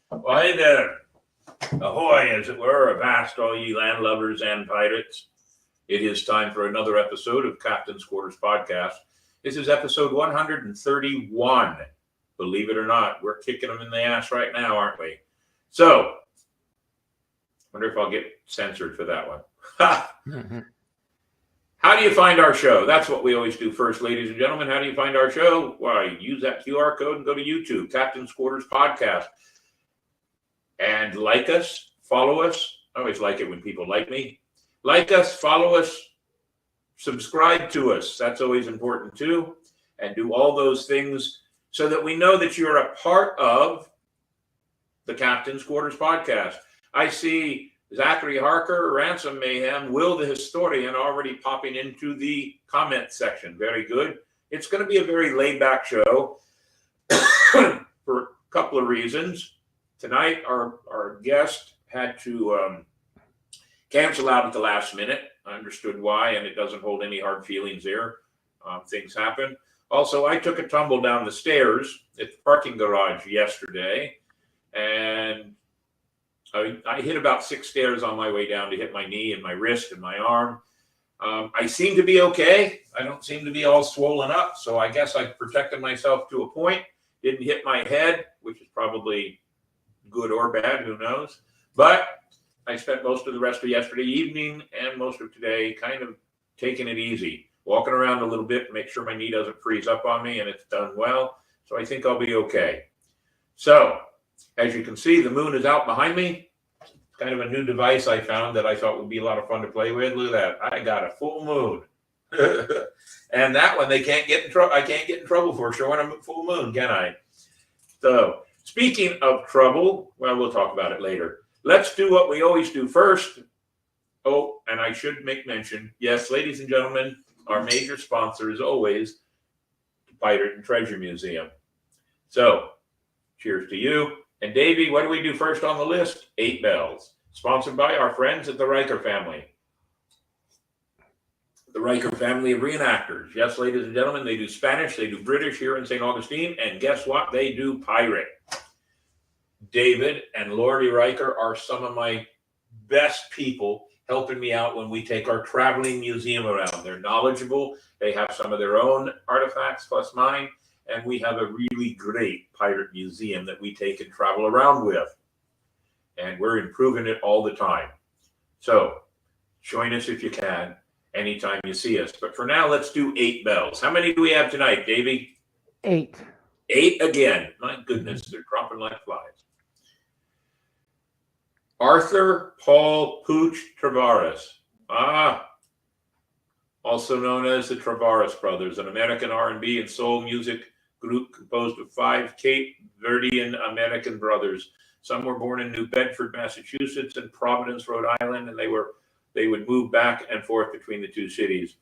Why there, ahoy, as it were, avast all ye landlubbers and pirates. It is time for another episode of Captain's Quarters Podcast. This is episode 131. Believe it or not, we're kicking them in the ass right now, aren't we? So, wonder if I'll get censored for that one. How do you find our show? That's what we always do first, ladies and gentlemen. How do you find our show? Why, use that QR code and go to YouTube, Captain's Quarters Podcast. And like us, follow us. I always like it when people like me. Like us, follow us, subscribe to us. That's always important too. And do all those things so that we know that you're a part of the Captain's Quarters Podcast. I see Zachary Harker, Ransom Mayhem, Will the Historian already popping into the comment section. Very good. It's going to be a very laid-back show for a couple of reasons. Tonight, our guest had to cancel out at the last minute. I understood why, and it doesn't hold any hard feelings there. Things happen. Also, I took a tumble down the stairs at the parking garage yesterday, and I hit about 6 stairs on my way down to hit my knee and my wrist and my arm. I seem to be okay. I don't seem to be all swollen up, so I guess I protected myself to a point. Didn't hit my head, which is probably good or bad, who knows. But I spent most of the rest of yesterday evening and most of today kind of taking it easy, walking around a little bit to make sure my knee doesn't freeze up on me, and it's done well. So I think I'll be okay. So, as you can see, the moon is out behind me. It's kind of a new device I found that I thought would be a lot of fun to play with. Look at that. I got a full moon. And that one they can't get in trouble. I can't get in trouble for showing a full moon, can I? So, speaking of trouble, well, we'll talk about it later. Let's do what we always do first. Oh, and I should make mention, yes, ladies and gentlemen, our major sponsor is always the Pirate and Treasure Museum. So, cheers to you. And Davey, what do we do first on the list? 8 Bells, sponsored by our friends at the Riker family. The Riker family of reenactors. Yes, ladies and gentlemen, they do Spanish, they do British here in St. Augustine, and guess what? They do pirate. David and Lori Riker are some of my best people helping me out when we take our traveling museum around. They're knowledgeable. They have some of their own artifacts plus mine, and we have a really great pirate museum that we take and travel around with. And we're improving it all the time. So join us if you can, anytime you see us. But for now, let's do 8 Bells. How many do we have tonight, Davey? 8. 8 again. My goodness, they're dropping like flies. Arthur Paul Pooch Travares. Also known as the Travares Brothers, an American R&B and soul music group composed of 5 Cape Verdean American brothers. Some were born in New Bedford, Massachusetts, and Providence, Rhode Island, and they would move back and forth between the two cities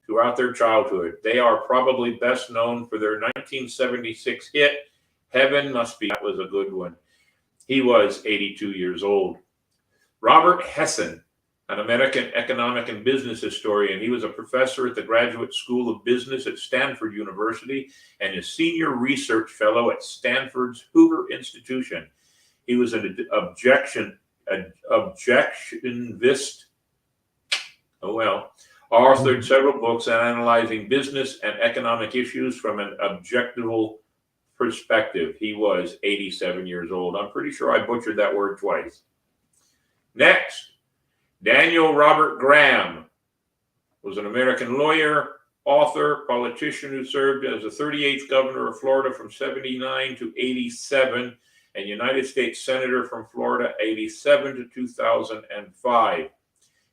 throughout their childhood. They are probably best known for their 1976 hit, Heaven Must Be. That was a good one. He was 82 years old. Robert Hessen, an American economic and business historian. He was a professor at the Graduate School of Business at Stanford University and a senior research fellow at Stanford's Hoover Institution. He was an objectivist, authored several books analyzing business and economic issues from an objective perspective. He was 87 years old. I'm pretty sure I butchered that word twice. Next, Daniel Robert Graham was an American lawyer, author, politician who served as the 38th governor of Florida from 79 to 87 and United States Senator from Florida 87 to 2005.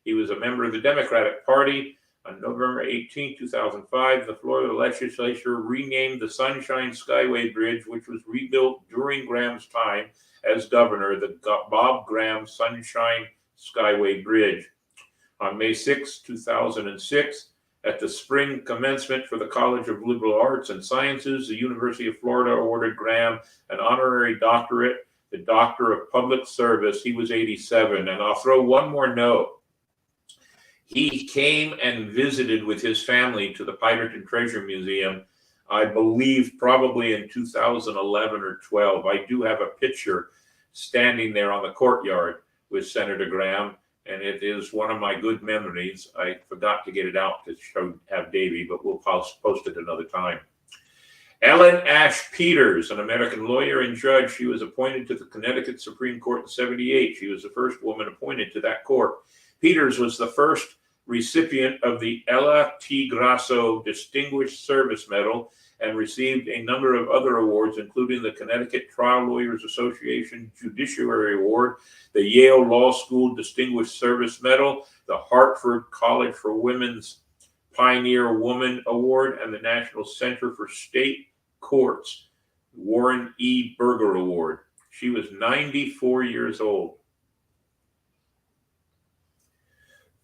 He was a member of the Democratic Party. On November 18, 2005, the Florida legislature renamed the Sunshine Skyway Bridge, which was rebuilt during Graham's time as governor, the Bob Graham Sunshine Skyway Bridge. On May 6, 2006, at the spring commencement for the College of Liberal Arts and Sciences, the University of Florida awarded Graham an honorary doctorate, the Doctor of Public Service. He was 87. And I'll throw one more note. He came and visited with his family to the Pirate and Treasure Museum, I believe probably in 2011 or 12. I do have a picture standing there on the courtyard with Senator Graham. And it is one of my good memories. I forgot to get it out to have Davey, but we'll post it another time. Ellen Ash Peters, an American lawyer and judge. She was appointed to the Connecticut Supreme Court in 1978. She was the first woman appointed to that court. Peters was the first recipient of the Ella T. Grasso Distinguished Service Medal and received a number of other awards, including the Connecticut Trial Lawyers Association Judiciary Award, the Yale Law School Distinguished Service Medal, the Hartford College for Women's Pioneer Woman Award, and the National Center for State Courts Warren E. Berger Award. She was 94 years old.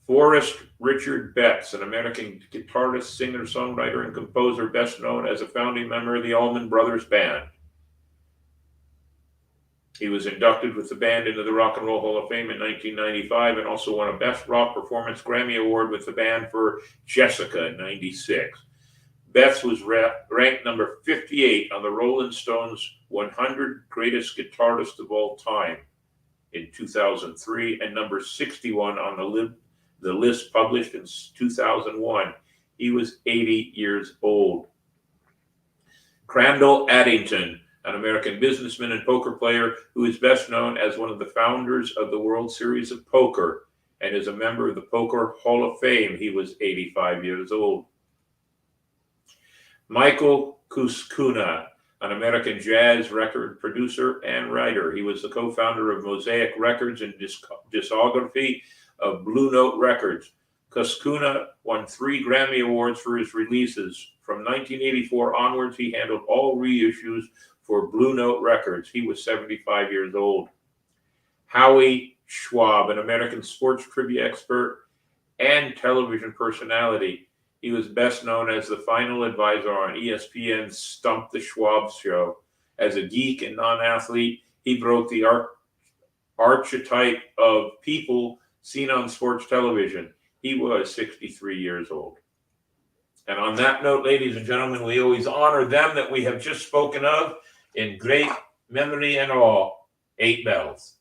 Forrest Richard Betts, an American guitarist, singer, songwriter, and composer, best known as a founding member of the Allman Brothers Band. He was inducted with the band into the Rock and Roll Hall of Fame in 1995 and also won a Best Rock Performance Grammy Award with the band for Jessica in 96. Betts was ranked number 58 on the Rolling Stones 100 Greatest Guitarists of All Time in 2003 and number 61 on the list published in 2001. He was 80 years old. Crandall Addington, an American businessman and poker player who is best known as one of the founders of the World Series of Poker and is a member of the Poker Hall of Fame. He was 85 years old. Michael Kuskuna, an American jazz record producer and writer. He was the co-founder of Mosaic Records and discography of Blue Note Records. Kuskuna won 3 Grammy Awards for his releases. From 1984 onwards, he handled all reissues for Blue Note Records. He was 75 years old. Howie Schwab, an American sports trivia expert and television personality. He was best known as the final advisor on ESPN's Stump the Schwab show. As a geek and non-athlete, he broke the archetype of people seen on sports television. He was 63 years old. And on that note, ladies and gentlemen, we always honor them that we have just spoken of in great memory and awe. 8 bells.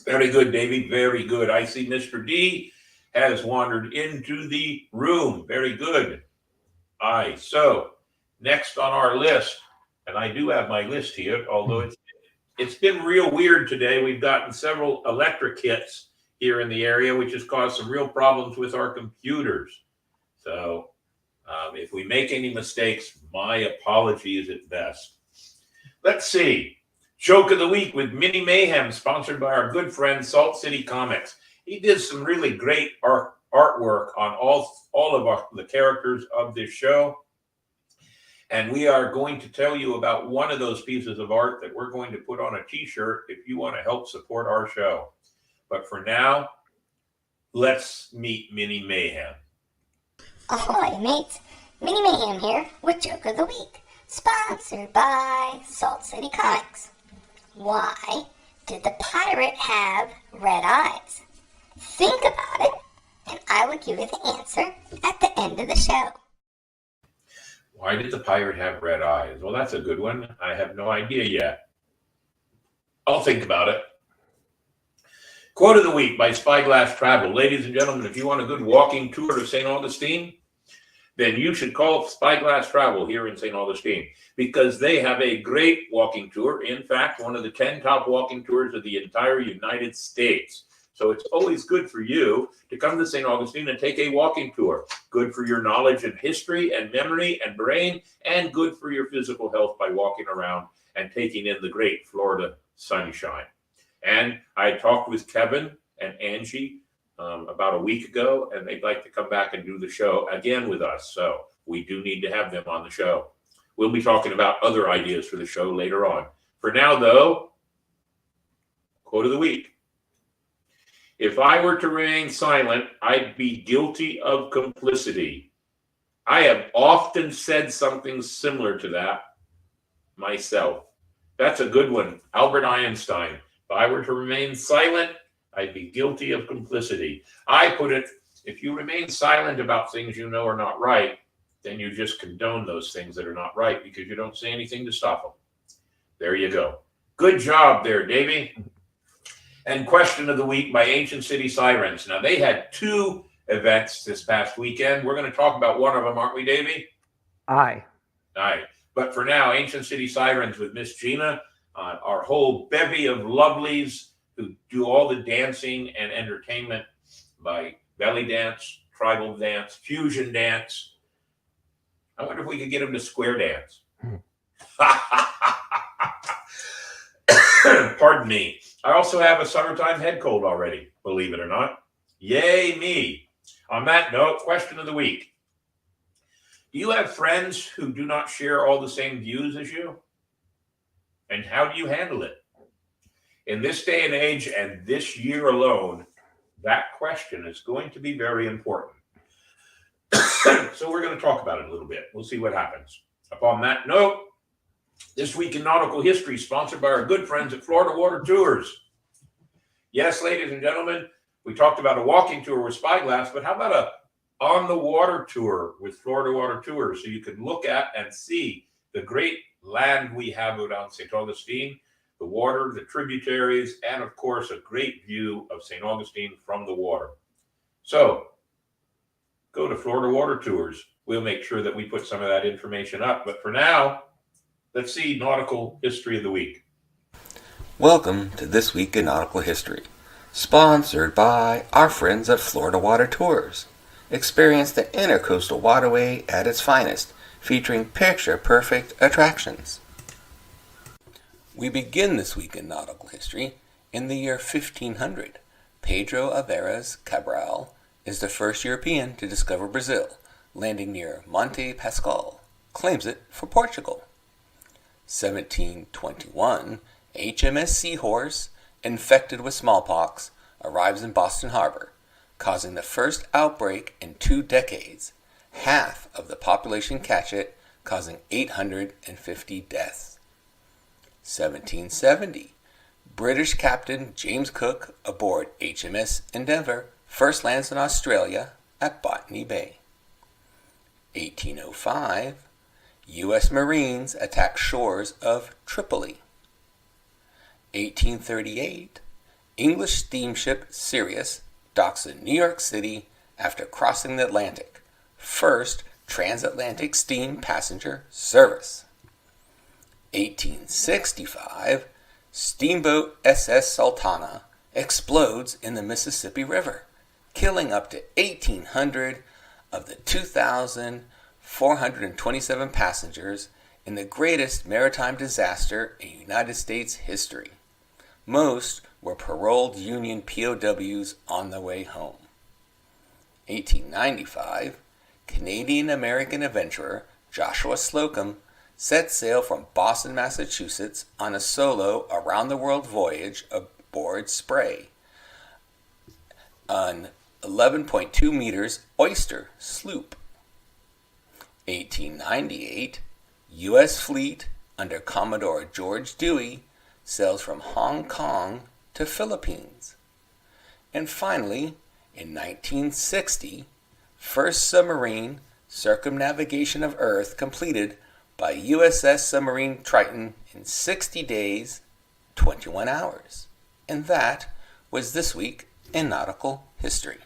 Very good, Davey. Very good. I see Mr. D has wandered into the room. Very good. Aye. So next on our list, and I do have my list here, although it's been real weird today. We've gotten several electric hits here in the area, which has caused some real problems with our computers. So if we make any mistakes, my apologies at best. Let's see. Joke of the Week with Mini Mayhem, sponsored by our good friend Salt City Comics. He did some really great artwork on all of the characters of this show. And we are going to tell you about one of those pieces of art that we're going to put on a t-shirt if you want to help support our show. But for now, let's meet Mini Mayhem. Ahoy, mates. Mini Mayhem here with Joke of the Week, sponsored by Salt City Comics. Why did the pirate have red eyes? Think about it, and I will give you the answer at the end of the show. Why did the pirate have red eyes? Well, that's a good one. I have no idea yet. I'll think about it. Quote of the Week by Spyglass Travel. Ladies and gentlemen, if you want a good walking tour of St. Augustine, then you should call Spyglass Travel here in St. Augustine because they have a great walking tour. In fact, one of the 10 top walking tours of the entire United States. So it's always good for you to come to St. Augustine and take a walking tour. Good for your knowledge and history and memory and brain, and good for your physical health by walking around and taking in the great Florida sunshine. And I talked with Kevin and Angie about a week ago, and they'd like to come back and do the show again with us. So we do need to have them on the show. We'll be talking about other ideas for the show later on. For now, though, quote of the week. If I were to remain silent, I'd be guilty of complicity. I have often said something similar to that myself. That's a good one. Albert Einstein. If I were to remain silent, I'd be guilty of complicity. I put it, if you remain silent about things you know are not right, then you just condone those things that are not right because you don't say anything to stop them. There you go. Good job there, Davey. And question of the week by Ancient City Sirens. Now, they had two events this past weekend. We're going to talk about one of them, aren't we, Davey? Aye. All right. But for now, Ancient City Sirens with Miss Gina, our whole bevy of lovelies who do all the dancing and entertainment by belly dance, tribal dance, fusion dance. I wonder if we could get them to square dance. Pardon me. I also have a summertime head cold already, believe it or not. Yay me. On that note, question of the week. Do you have friends who do not share all the same views as you? And how do you handle it? In this day and age and this year alone, that question is going to be very important. So we're going to talk about it a little bit. We'll see what happens. Upon that note, this week in nautical history, sponsored by our good friends at Florida Water Tours. Yes, ladies and gentlemen, we talked about a walking tour with Spyglass, but how about a on the water tour with Florida Water Tours, so you can look at and see the great land we have around St. Augustine, the water, the tributaries, and of course, a great view of St. Augustine from the water. So go to Florida Water Tours. We'll make sure that we put some of that information up. But for now, let's see nautical history of the week. Welcome to This Week in Nautical History, sponsored by our friends at Florida Water Tours. Experience the intercoastal waterway at its finest, featuring picture-perfect attractions. We begin this week in nautical history in the year 1500. Pedro Alvares Cabral is the first European to discover Brazil, landing near Monte Pascoal, claims it for Portugal. 1721, HMS Seahorse, infected with smallpox, arrives in Boston Harbor, causing the first outbreak in 2 decades. Half of the population catch it, causing 850 deaths. 1770, British Captain James Cook aboard HMS Endeavour first lands in Australia at Botany Bay. 1805, U.S. Marines attack shores of Tripoli. 1838, English steamship Sirius docks in New York City after crossing the Atlantic. First transatlantic steam passenger service. 1865, steamboat SS Sultana explodes in the Mississippi River, killing up to 1,800 of the 2,427 passengers in the greatest maritime disaster in United States history. Most were paroled Union POWs on their way home. 1895, Canadian-American adventurer Joshua Slocum set sail from Boston, Massachusetts on a solo around-the-world voyage aboard Spray, an 11.2 meters oyster sloop. 1898, U.S. fleet under Commodore George Dewey sails from Hong Kong to Philippines. And finally, in 1960, first submarine circumnavigation of Earth completed by USS Submarine Triton in 60 days, 21 hours. And that was This Week in Nautical History.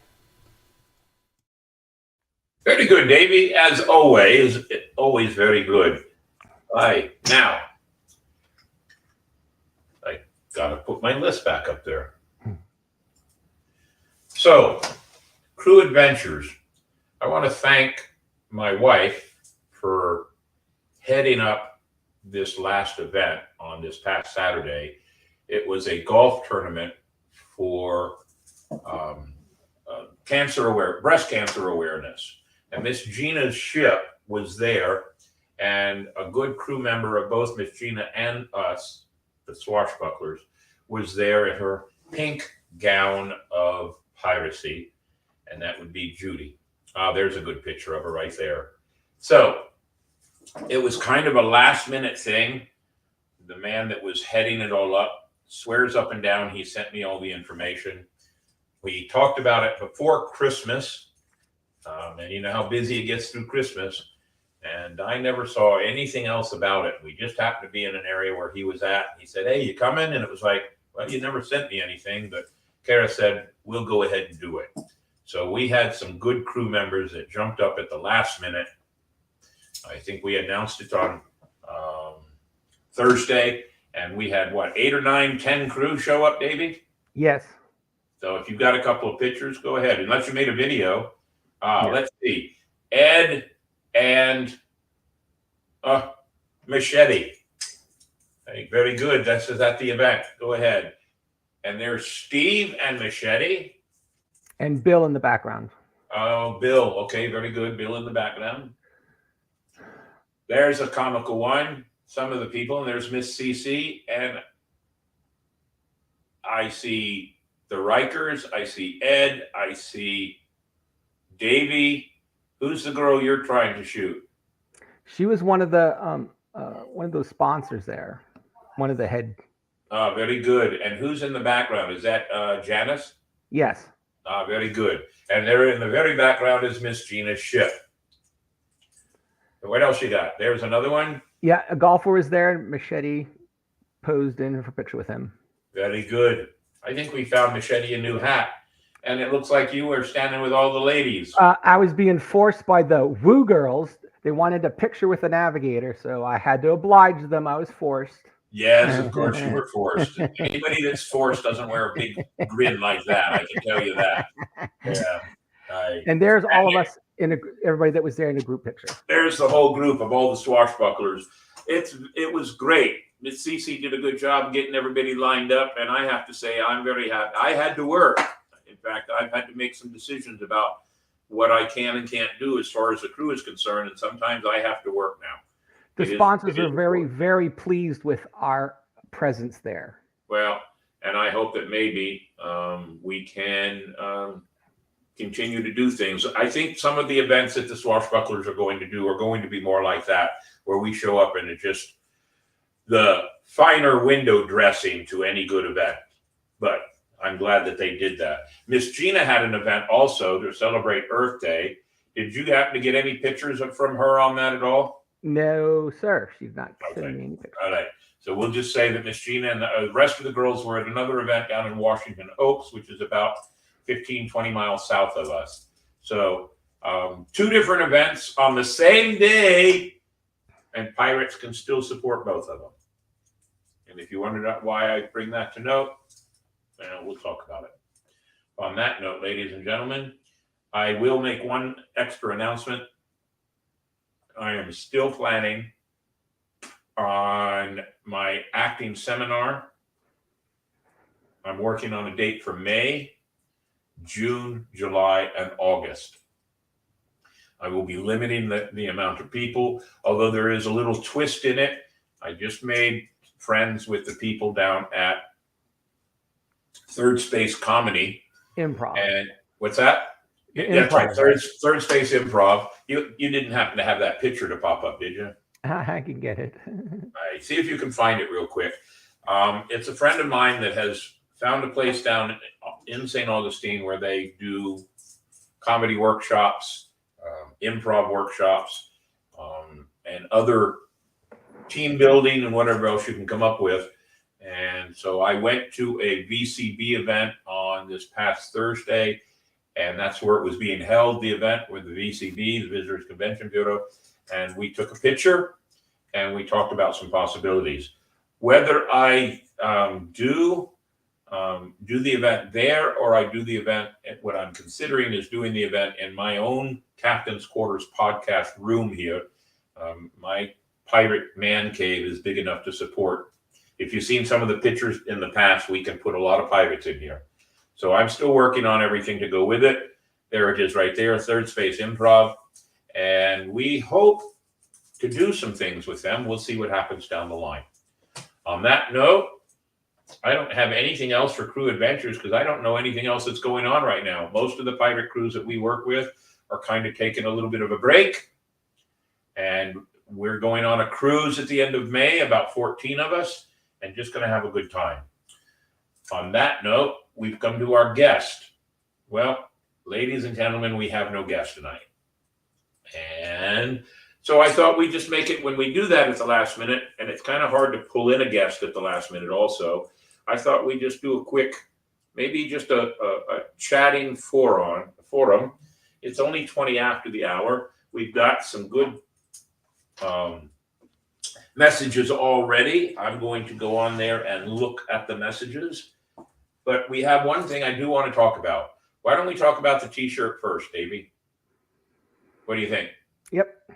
Very good, Davey. As always very good. All right, now, I got to put my list back up there. So, Crew Adventures. I want to thank my wife for heading up this last event on this past Saturday. It was a golf tournament for breast cancer awareness. And Miss Gina's ship was there, and a good crew member of both Miss Gina and us, the swashbucklers, was there in her pink gown of piracy, and that would be Judy. There's a good picture of her right there. So it was kind of a last-minute thing. The man that was heading it all up swears up and down he sent me all the information. We talked about it before Christmas, and you know how busy it gets through Christmas. And I never saw anything else about it. We just happened to be in an area where he was at. He said, "Hey, you coming?" And it was like, "Well, you never sent me anything." But Kara said, "We'll go ahead and do it." So we had some good crew members that jumped up at the last minute. I think we announced it on Thursday, and we had what, 8 or 9, 10 crew show up, Davey? Yes. So if you've got a couple of pictures, go ahead. Unless you made a video. Yeah. Let's see. Ed and Machete. Hey, very good. This is at the event. Go ahead. And there's Steve and Machete. And Bill in the background. Oh, Bill. Okay, very good. Bill in the background. There's a comical one. Some of the people, and there's Miss CC, and I see the Rikers. I see Ed. I see Davey. Who's the girl you're trying to shoot? She was one of those sponsors there. One of the head. Very good. And who's in the background? Is that Janice? Yes. Very good. And there in the very background is Miss Gina's ship. What else you got? There's another one. Yeah, a golfer was there. Machete posed in for a picture with him. Very good. I think we found Machete a new hat. And it looks like you were standing with all the ladies. I was being forced by the Woo girls. They wanted a picture with the navigator, so I had to oblige them. I was forced. Yes, of course you were forced. Anybody that's forced doesn't wear a big grin like that. I can tell you that. Yeah. And there's all of us everybody that was there in a group picture. There's the whole group of all the swashbucklers. It was great. Miss Cece did a good job getting everybody lined up, and I have to say I'm very happy. I had to work. In fact, I've had to make some decisions about what I can and can't do as far as the crew is concerned, and sometimes I have to work now. The sponsors are very, very pleased with our presence there. Well, and I hope that maybe we can continue to do things. I think some of the events that the swashbucklers are going to do are going to be more like that, where we show up and it's just the finer window dressing to any good event. But I'm glad that they did that. Miss Gina had an event also to celebrate Earth Day. Did you happen to get any pictures from her on that at all? No, sir. She's not sending me any pictures. All right. So we'll just say that Miss Gina and the rest of the girls were at another event down in Washington Oaks, which is about 15, 20 miles south of us. So 2 different events on the same day, and Pirates can still support both of them. And if you wondered why I bring that to note, we'll talk about it. On that note, ladies and gentlemen, I will make one extra announcement. I am still planning on my acting seminar. I'm working on a date for May, June, July, and August. I will be limiting the amount of people, although there is a little twist in it. I just made friends with the people down at Third Space Comedy. Improv. And what's that? That's right. Third Space Improv. You didn't happen to have that picture to pop up, did you? I can get it. All right. See if you can find it real quick. It's a friend of mine that has found a place down in St. Augustine where they do comedy workshops, improv workshops, and other team building and whatever else you can come up with. And so I went to a VCB event on this past Thursday, and that's where it was being held, the event with the VCB, the Visitors Convention Bureau. And we took a picture and we talked about some possibilities. Whether I do the event there or I do the event, what I'm considering is doing the event in my own Captain's Quarters podcast room here. My pirate man cave is big enough to support. If you've seen some of the pictures in the past, we can put a lot of pirates in here. So I'm still working on everything to go with it. There it is right there, Third Space Improv. And we hope to do some things with them. We'll see what happens down the line. On that note, I don't have anything else for Crew Adventures because I don't know anything else that's going on right now. Most of the pirate crews that we work with are kind of taking a little bit of a break. And we're going on a cruise at the end of May, about 14 of us, and just going to have a good time. On that note, we've come to our guest. Well, ladies and gentlemen, we have no guest tonight. And so I thought we'd just make it when we do that at the last minute, and it's kind of hard to pull in a guest at the last minute also. I thought we'd just do a quick, maybe just a chatting forum. It's only 20 after the hour. We've got some good messages already. I'm going to go on there and look at the messages. But we have one thing I do want to talk about. Why don't we talk about the t-shirt first, Davey? What do you think? Yep.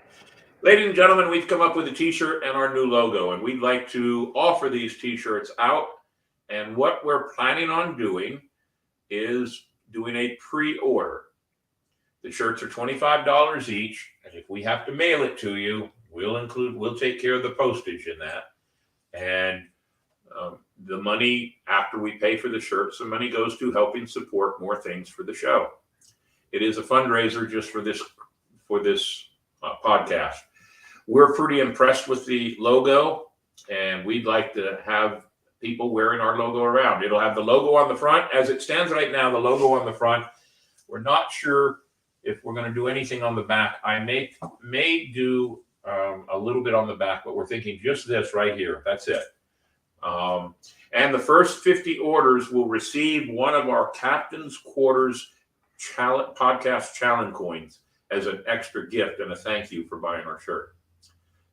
Ladies and gentlemen, we've come up with a t-shirt and our new logo, and we'd like to offer these t-shirts out. And what we're planning on doing is doing a pre-order. The shirts are $25 each, and if we have to mail it to you, we'll take care of the postage in that. And the money, after we pay for the shirts, the money goes to helping support more things for the show. It is a fundraiser just for this podcast. We're pretty impressed with the logo, and we'd like to have people wearing our logo around. It'll have the logo on the front. As it stands right now, the logo on the front. We're not sure if we're going to do anything on the back. I may do a little bit on the back, but we're thinking just this right here. That's it. And the first 50 orders will receive one of our Captain's Quarters podcast challenge coins as an extra gift and a thank you for buying our shirt.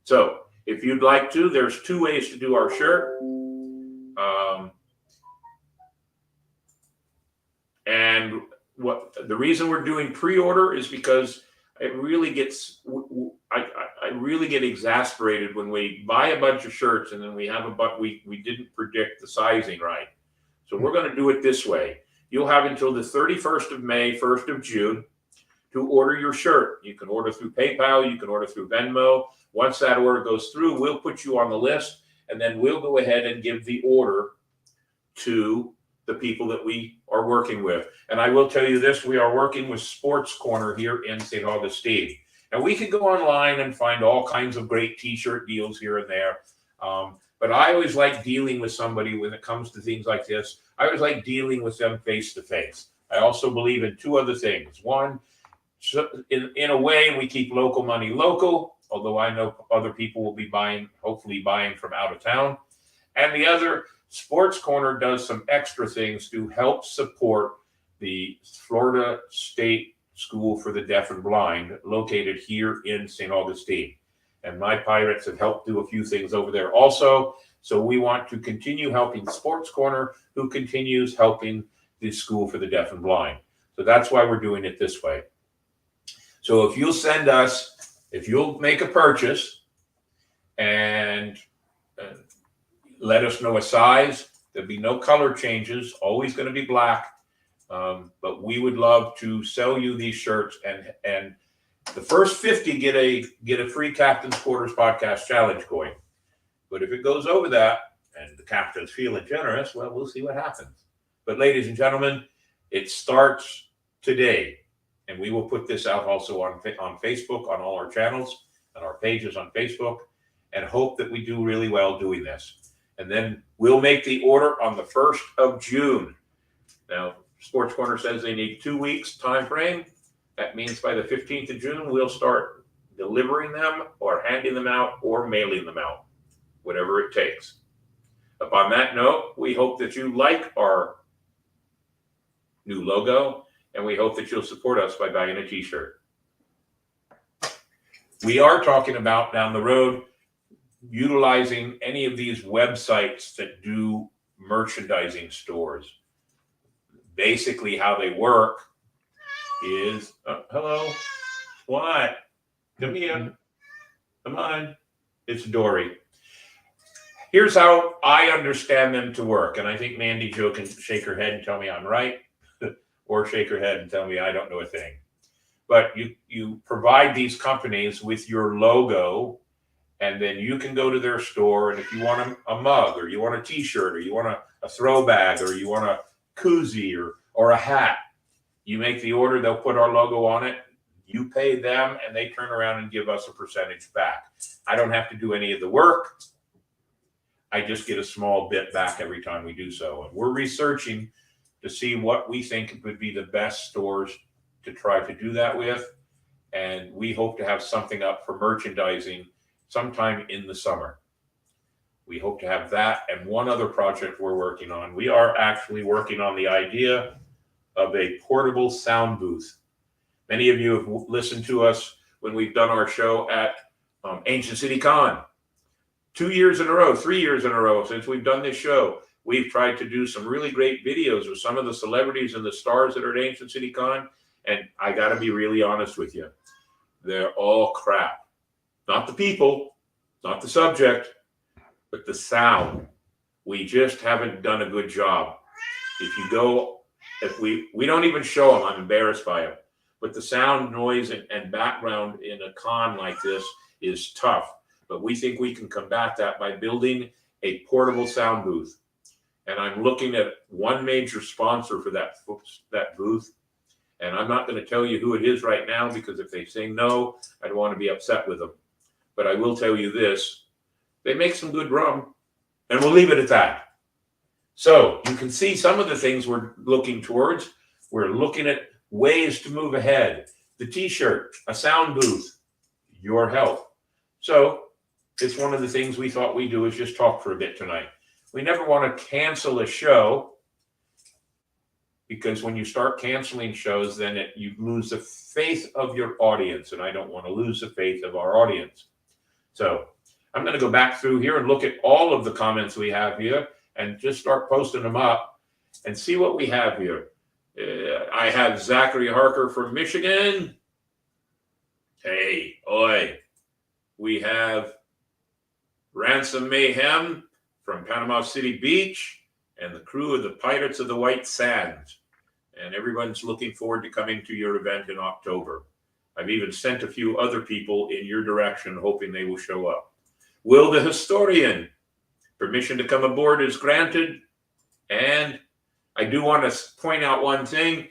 So if you'd like to, there's two ways to do our shirt. And what the reason we're doing pre-order is because it really gets, I really get exasperated when we buy a bunch of shirts and then we didn't predict the sizing right. So we're going to do it this way. You'll have until the 31st of May, 1st of June to order your shirt. You can order through PayPal. You can order through Venmo. Once that order goes through, we'll put you on the list, and then we'll go ahead and give the order to the people that we are working with. And I will tell you this, we are working with Sports Corner here in St. Augustine. And we could go online and find all kinds of great t-shirt deals here and there. But I always like dealing with somebody when it comes to things like this. I always like dealing with them face to face. I also believe in two other things. One, in a way, we keep local money local, although I know other people will be hopefully buying from out of town. And the other, Sports Corner does some extra things to help support the Florida State School for the Deaf and Blind located here in St. Augustine. And my Pirates have helped do a few things over there also. So we want to continue helping Sports Corner, who continues helping the School for the Deaf and Blind. So that's why we're doing it this way. So if you'll make a purchase and let us know a size, there'll be no color changes, always going to be black. But we would love to sell you these shirts, and the first 50 get a free Captain's Quarters podcast challenge coin. But if it goes over that and the captain's feeling generous, well, we'll see what happens. But ladies and gentlemen, it starts today. And we will put this out also on Facebook, on all our channels and our pages on Facebook, and hope that we do really well doing this. And then we'll make the order on the 1st of June. Now, Sports Corner says they need 2 weeks time frame. That means by the 15th of June, we'll start delivering them or handing them out or mailing them out, whatever it takes. Upon that note, we hope that you like our new logo, and we hope that you'll support us by buying a t-shirt. We are talking about down the road utilizing any of these websites that do merchandising stores. Basically, how they work is, hello, what? Come here. Come on. It's Dory. Here's how I understand them to work. And I think Mandy Jo can shake her head and tell me I'm right, or shake her head and tell me I don't know a thing. But you provide these companies with your logo, and then you can go to their store, and if you want a mug, or you want a t-shirt, or you want a throw bag, or you want a koozie or a hat, you make the order, they'll put our logo on it, you pay them, and they turn around and give us a percentage back. I don't have to do any of the work. I just get a small bit back every time we do so. And we're researching to see what we think would be the best stores to try to do that with. And we hope to have something up for merchandising sometime in the summer. We hope to have that and one other project we're working on. We are actually working on the idea of a portable sound booth. Many of you have listened to us when we've done our show at Ancient City Con. 2 years in a row, 3 years in a row since we've done this show, we've tried to do some really great videos with some of the celebrities and the stars that are at Ancient City Con. And I got to be really honest with you. They're all crap. Not the people, not the subject, but the sound. We just haven't done a good job. If we don't even show them, I'm embarrassed by them. But the sound, noise, and background in a con like this is tough. But we think we can combat that by building a portable sound booth. And I'm looking at one major sponsor for that booth. And I'm not going to tell you who it is right now, because if they say no, I don't want to be upset with them. But I will tell you this. They make some good rum. And we'll leave it at that. So you can see some of the things we're looking towards. We're looking at ways to move ahead. The t-shirt, a sound booth, your help. So it's one of the things we thought we'd do is just talk for a bit tonight. We never want to cancel a show, because when you start canceling shows, then you lose the faith of your audience, and I don't want to lose the faith of our audience. So I'm going to go back through here and look at all of the comments we have here and just start posting them up and see what we have here. I have Zachary Harker from Michigan. Hey, oi. We have Ransom Mayhem from Panama City Beach and the crew of the Pirates of the White Sands. And everyone's looking forward to coming to your event in October. I've even sent a few other people in your direction, hoping they will show up. Will the Historian, permission to come aboard is granted. And I do want to point out one thing.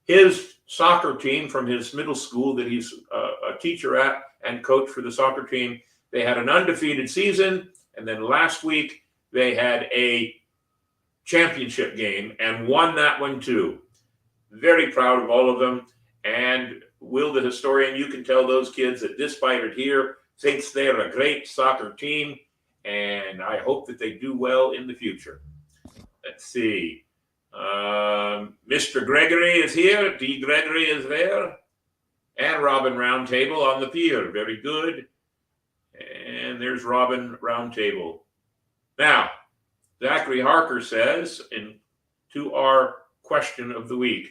His soccer team from his middle school that he's a teacher at and coach for the soccer team, they had an undefeated season. And then last week, they had a championship game and won that one too. Very proud of all of them. And Will the Historian, you can tell those kids that this fighter here thinks they're a great soccer team, and I hope that they do well in the future. Let's see. Mr. Gregory is here. D. Gregory is there. And Robin Roundtable on the pier. Very good. And there's Robin Roundtable. Now, Zachary Harker says, to our question of the week,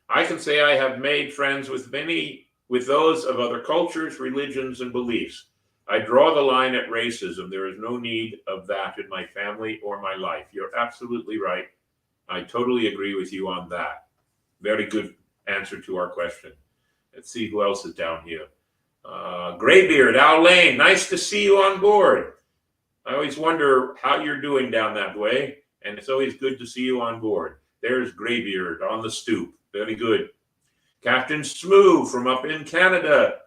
I can say I have made friends with those of other cultures, religions, and beliefs. I draw the line at racism. There is no need of that in my family or my life. You're absolutely right. I totally agree with you on that. Very good answer to our question. Let's see who else is down here. Graybeard, Al Lane, nice to see you on board. I always wonder how you're doing down that way, and it's always good to see you on board. There's Graybeard on the stoop. Very good. Captain Smoo from up in Canada.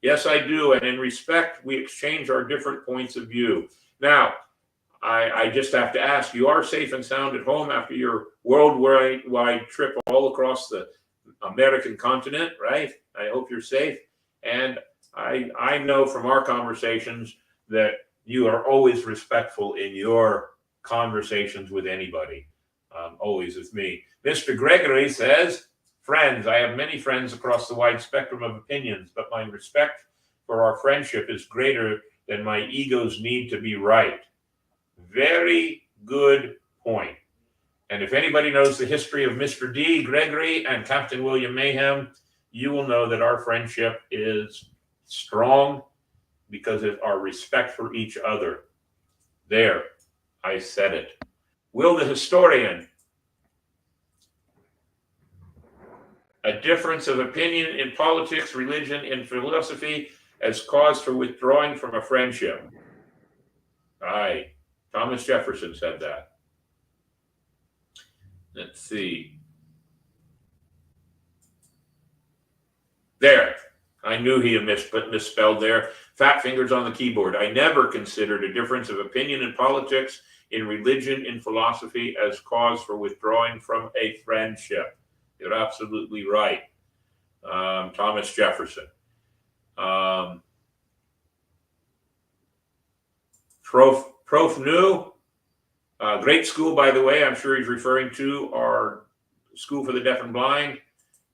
Yes, I do. And in respect, we exchange our different points of view. Now, I just have to ask, you are safe and sound at home after your worldwide trip all across the American continent, right? I hope you're safe. And I know from our conversations that you are always respectful in your conversations with anybody. Always with me. Mr. Gregory says, friends, I have many friends across the wide spectrum of opinions, but my respect for our friendship is greater than my ego's need to be right. Very good point. And if anybody knows the history of Mr. D. Gregory and Captain William Mayhem, you will know that our friendship is strong because of our respect for each other. There, I said it. Will the Historian, a difference of opinion in politics, religion, and philosophy as cause for withdrawing from a friendship. Aye, Thomas Jefferson said that. Let's see. There, I knew he had misspelled there. Fat fingers on the keyboard. I never considered a difference of opinion in politics in religion, in philosophy, as cause for withdrawing from a friendship. You're absolutely right. Thomas Jefferson. Prof. New, great school, by the way. I'm sure he's referring to our School for the Deaf and Blind.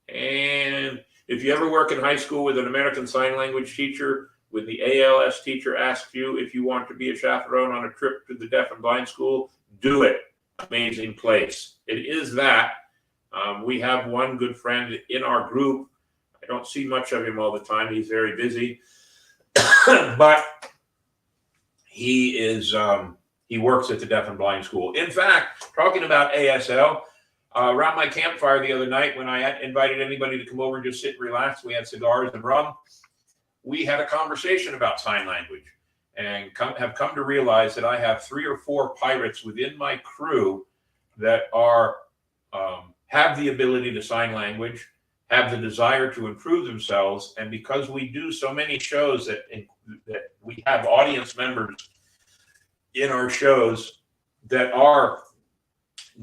And if you ever work in high school with an American Sign Language teacher, when the ALS teacher asks you if you want to be a chaperone on a trip to the Deaf and Blind School, do it. Amazing place. It is that. We have one good friend in our group. I don't see much of him all the time. He's very busy. But he is he works at the Deaf and Blind School. In fact, talking about ASL, around my campfire the other night when I invited anybody to come over and just sit and relax, we had cigars and rum. We had a conversation about sign language and have come to realize that I have 3 or 4 pirates within my crew that are have the ability to sign language, have the desire to improve themselves, and because we do so many shows that we have audience members in our shows that are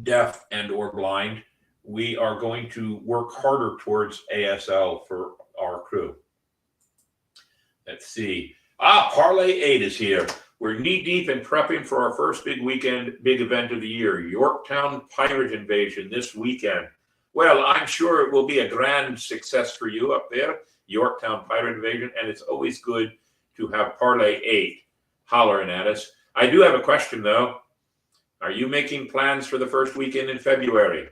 deaf and or blind, we are going to work harder towards ASL for our crew. Let's see. Parlay 8 is here. We're knee deep in prepping for our first big event of the year, Yorktown Pirate Invasion this weekend. Well, I'm sure it will be a grand success for you up there, Yorktown Pirate Invasion, and it's always good to have Parlay 8 hollering at us. I do have a question, though. Are you making plans for the first weekend in February?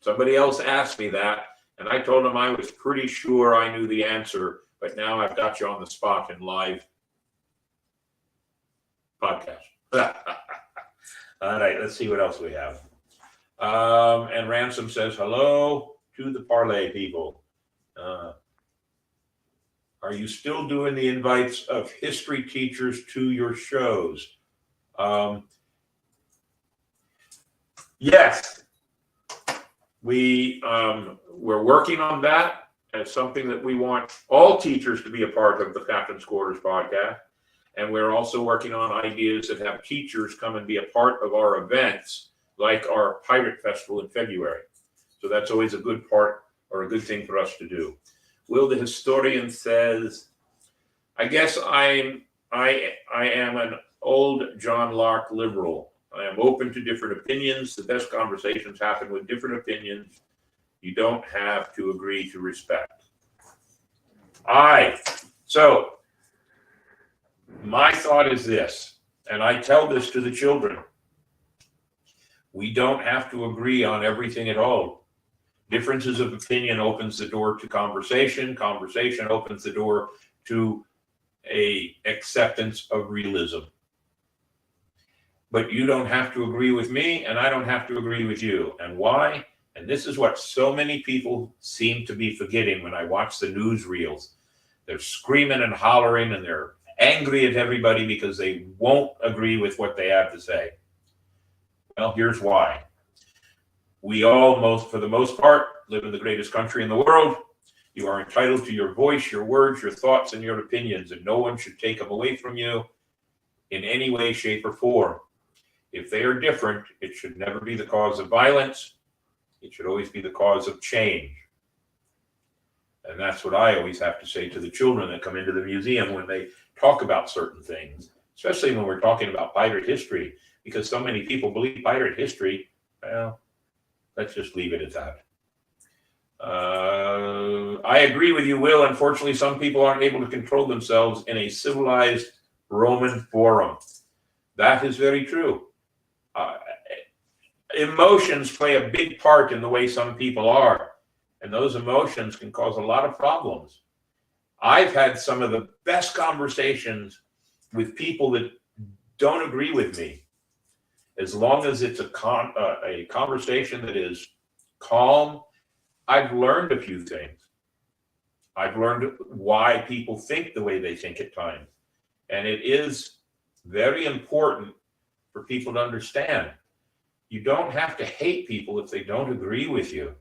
Somebody else asked me that, and I told them I was pretty sure I knew the answer, but now I've got you on the spot in live podcast. All right, let's see what else we have. And Ransom says, hello to the Parlay people. Are you still doing the invites of history teachers to your shows? Yes. We're working on that. As something that we want all teachers to be a part of the Captain's Quarters podcast. And we're also working on ideas that have teachers come and be a part of our events, like our Pirate Festival in February. So that's always a good part or a good thing for us to do. Will the Historian says, I guess I am an old John Locke liberal. I am open to different opinions. The best conversations happen with different opinions. You don't have to agree to respect. All right. So my thought is this, and I tell this to the children. We don't have to agree on everything at all. Differences of opinion opens the door to conversation. Conversation opens the door to a acceptance of realism. But you don't have to agree with me, and I don't have to agree with you. And why? And this is what so many people seem to be forgetting when I watch the newsreels. They're screaming and hollering, and they're angry at everybody because they won't agree with what they have to say. Well, here's why. We all, for the most part, live in the greatest country in the world. You are entitled to your voice, your words, your thoughts, and your opinions, and no one should take them away from you in any way, shape, or form. If they are different, it should never be the cause of violence. It should always be the cause of change. And that's what I always have to say to the children that come into the museum when they talk about certain things, especially when we're talking about pirate history, because so many people believe pirate history. Well, let's just leave it at that. I agree with you, Will. Unfortunately, some people aren't able to control themselves in a civilized Roman forum. That is very true. Emotions play a big part in the way some people are, and those emotions can cause a lot of problems. I've had some of the best conversations with people that don't agree with me, as long as it's a conversation that is calm. I've learned a few things. I've learned why people think the way they think at times, and it is very important for people to understand. You don't have to hate people if they don't agree with you.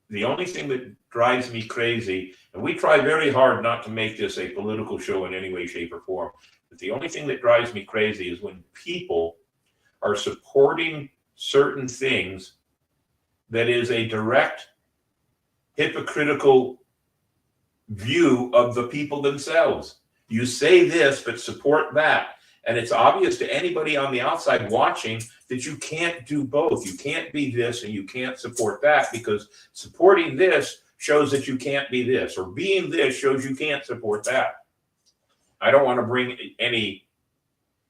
The only thing that drives me crazy, and we try very hard not to make this a political show in any way, shape, or form, But the only thing that drives me crazy is when people are supporting certain things that is a direct hypocritical view of the people themselves. You say this, but support that. And it's obvious to anybody on the outside watching that you can't do both. You can't be this and you can't support that, because supporting this shows that you can't be this, or being this shows you can't support that. I don't want to bring any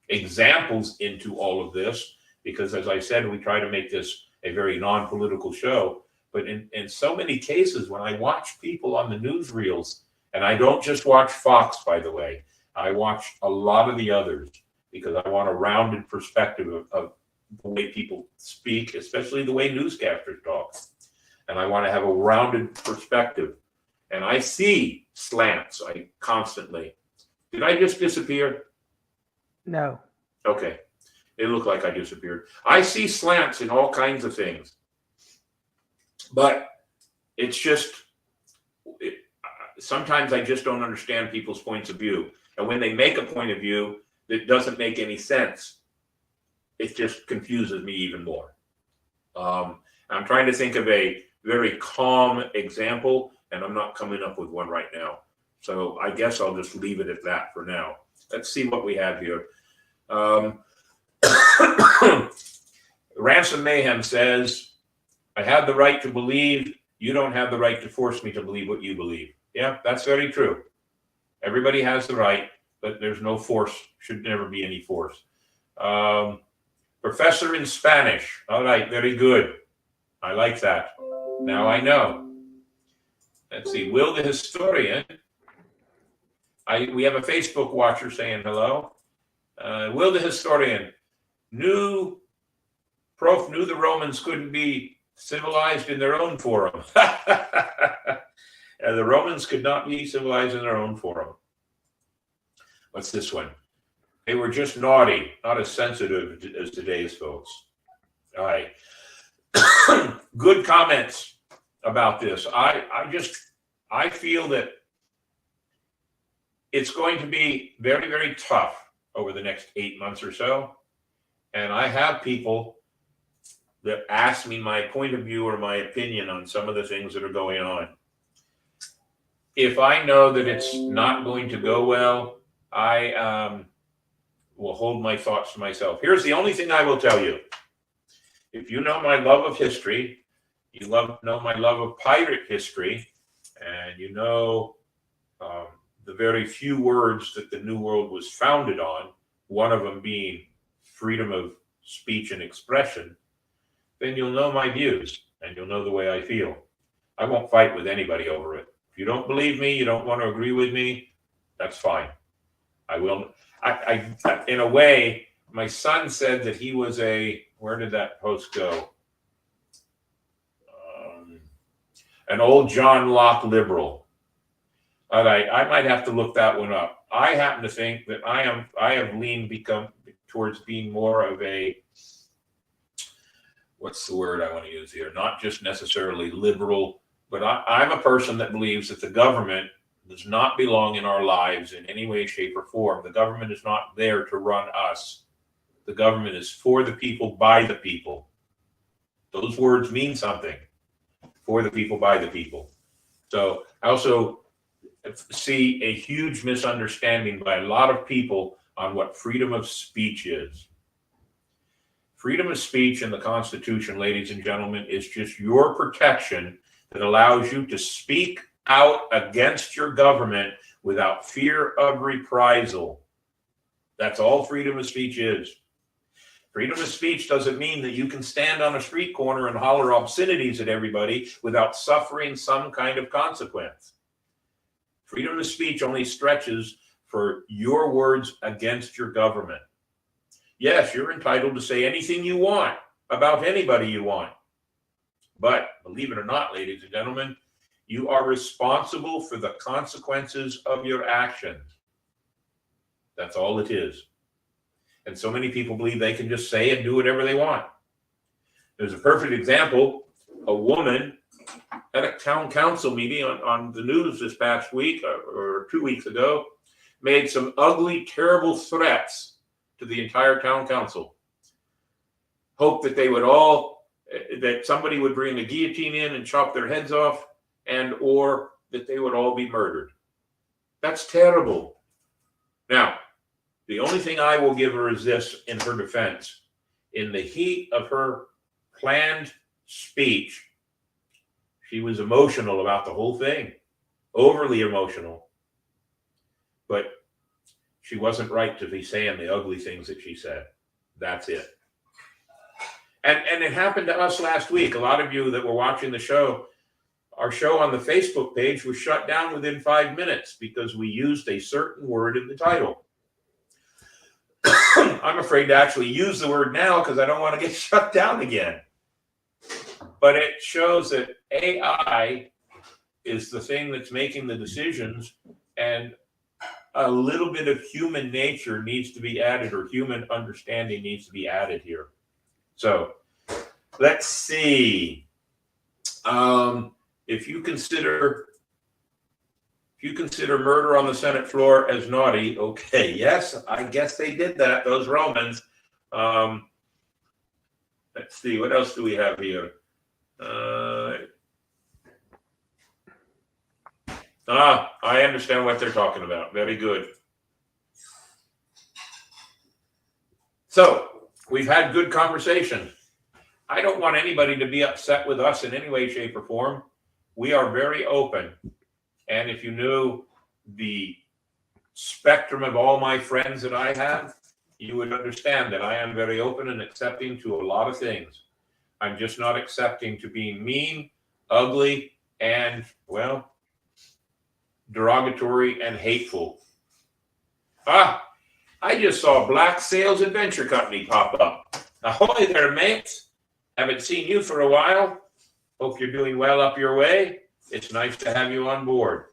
examples into all of this because, as I said, we try to make this a very non-political show. But in so many cases, when I watch people on the newsreels, and I don't just watch Fox, by the way, I watch a lot of the others because I want a rounded perspective of the way people speak, especially the way newscasters talk. And I want to have a rounded perspective. And I see slants constantly. Did I just disappear? No. Okay. It looked like I disappeared. I see slants in all kinds of things. But it's just, sometimes I just don't understand people's points of view. And when they make a point of view that doesn't make any sense, it just confuses me even more. I'm trying to think of a very calm example, and I'm not coming up with one right now. So I guess I'll just leave it at that for now. Let's see what we have here. Ransom Mayhem says, I have the right to believe. You don't have the right to force me to believe what you believe. Yeah, that's very true. Everybody has the right, but there's no force. Should never be any force. Professor in Spanish. All right, very good. I like that. Now I know. Let's see. Will the historian. We have a Facebook watcher saying hello. Will the historian. Prof knew the Romans couldn't be civilized in their own forum. The Romans could not be civilized in their own forum. What's this one? They were just naughty, not as sensitive as today's folks. All right. Good comments about this. I feel that it's going to be very, very tough over the next 8 months or so. And I have people that ask me my point of view or my opinion on some of the things that are going on. If I know that it's not going to go well, I will hold my thoughts to myself. Here's the only thing I will tell you. If you know my love of history, you know my love of pirate history, and you know the very few words that the New World was founded on, one of them being freedom of speech and expression, then you'll know my views and you'll know the way I feel. I won't fight with anybody over it. If you don't believe me, you don't want to agree with me, that's fine. I will. In a way, my son said that he was where did that post go? An old John Locke liberal. All right, I might have to look that one up. I happen to think that I have leaned towards being more of a, what's the word I want to use here? Not just necessarily liberal, but I'm a person that believes that the government does not belong in our lives in any way, shape, or form. The government is not there to run us. The government is for the people, by the people. Those words mean something. For the people, by the people. So I also see a huge misunderstanding by a lot of people on what freedom of speech is. Freedom of speech in the Constitution, ladies and gentlemen, is just your protection that allows you to speak out against your government without fear of reprisal. That's all freedom of speech is. Freedom of speech doesn't mean that you can stand on a street corner and holler obscenities at everybody without suffering some kind of consequence. Freedom of speech only stretches for your words against your government. Yes, you're entitled to say anything you want about anybody you want. But believe it or not, ladies and gentlemen, you are responsible for the consequences of your actions. That's all it is. And so many people believe they can just say and do whatever they want. There's a perfect example. A woman at a town council meeting on the news this past week or 2 weeks ago made some ugly, terrible threats to the entire town council. Hope that they would all, that somebody would bring a guillotine in and chop their heads off, and or that they would all be murdered. That's terrible. Now, the only thing I will give her is this in her defense. In the heat of her planned speech, she was emotional about the whole thing, overly emotional. But she wasn't right to be saying the ugly things that she said. That's it. And it happened to us last week. A lot of you that were watching the show, our show on the Facebook page was shut down within 5 minutes because we used a certain word in the title. I'm afraid to actually use the word now because I don't want to get shut down again. But it shows that AI is the thing that's making the decisions, and a little bit of human nature needs to be added, or human understanding needs to be added here. So let's see. If you consider murder on the Senate floor as naughty, okay, yes, I guess they did that, those Romans. Let's see, what else do we have here? I understand what they're talking about. Very good. So we've had good conversation. I don't want anybody to be upset with us in any way, shape, or form. We are very open. And if you knew the spectrum of all my friends that I have, you would understand that I am very open and accepting to a lot of things. I'm just not accepting to being mean, ugly, and, well, derogatory and hateful. I just saw Black Sales Adventure Company pop up. Ahoy there, mates. Haven't seen you for a while. Hope you're doing well up your way. It's nice to have you on board.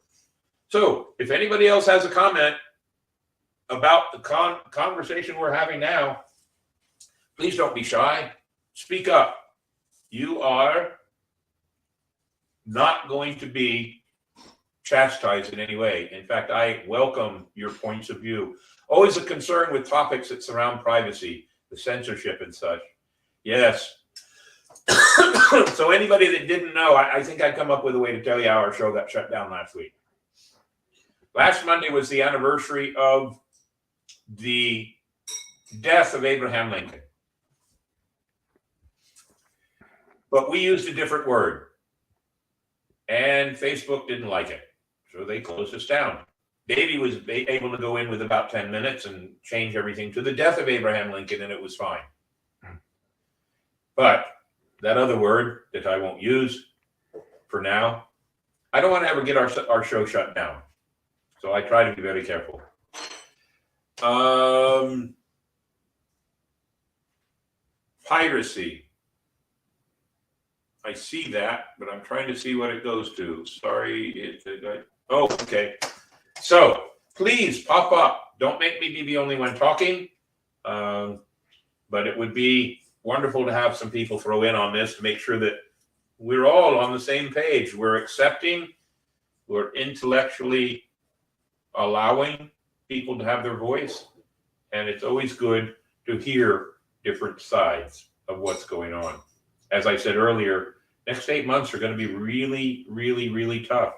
So if anybody else has a comment about the conversation we're having now, please don't be shy. Speak up. You are not going to be chastised in any way. In fact, I welcome your points of view. Always a concern with topics that surround privacy, the censorship and such. Yes. So anybody that didn't know, I think I come up with a way to tell you how our show got shut down last week. Last Monday was the anniversary of the death of Abraham Lincoln. But we used a different word. And Facebook didn't like it. So they closed us down. Davey was able to go in with about 10 minutes and change everything to the death of Abraham Lincoln, and it was fine. But that other word that I won't use for now, I don't want to ever get our show shut down. So I try to be very careful. Piracy. I see that, but I'm trying to see what it goes to. Sorry. Oh, okay. So please pop up. Don't make me be the only one talking. But it would be wonderful to have some people throw in on this to make sure that we're all on the same page. We're accepting, we're intellectually allowing people to have their voice. And it's always good to hear different sides of what's going on. As I said earlier, next 8 months are going to be really, really, really tough.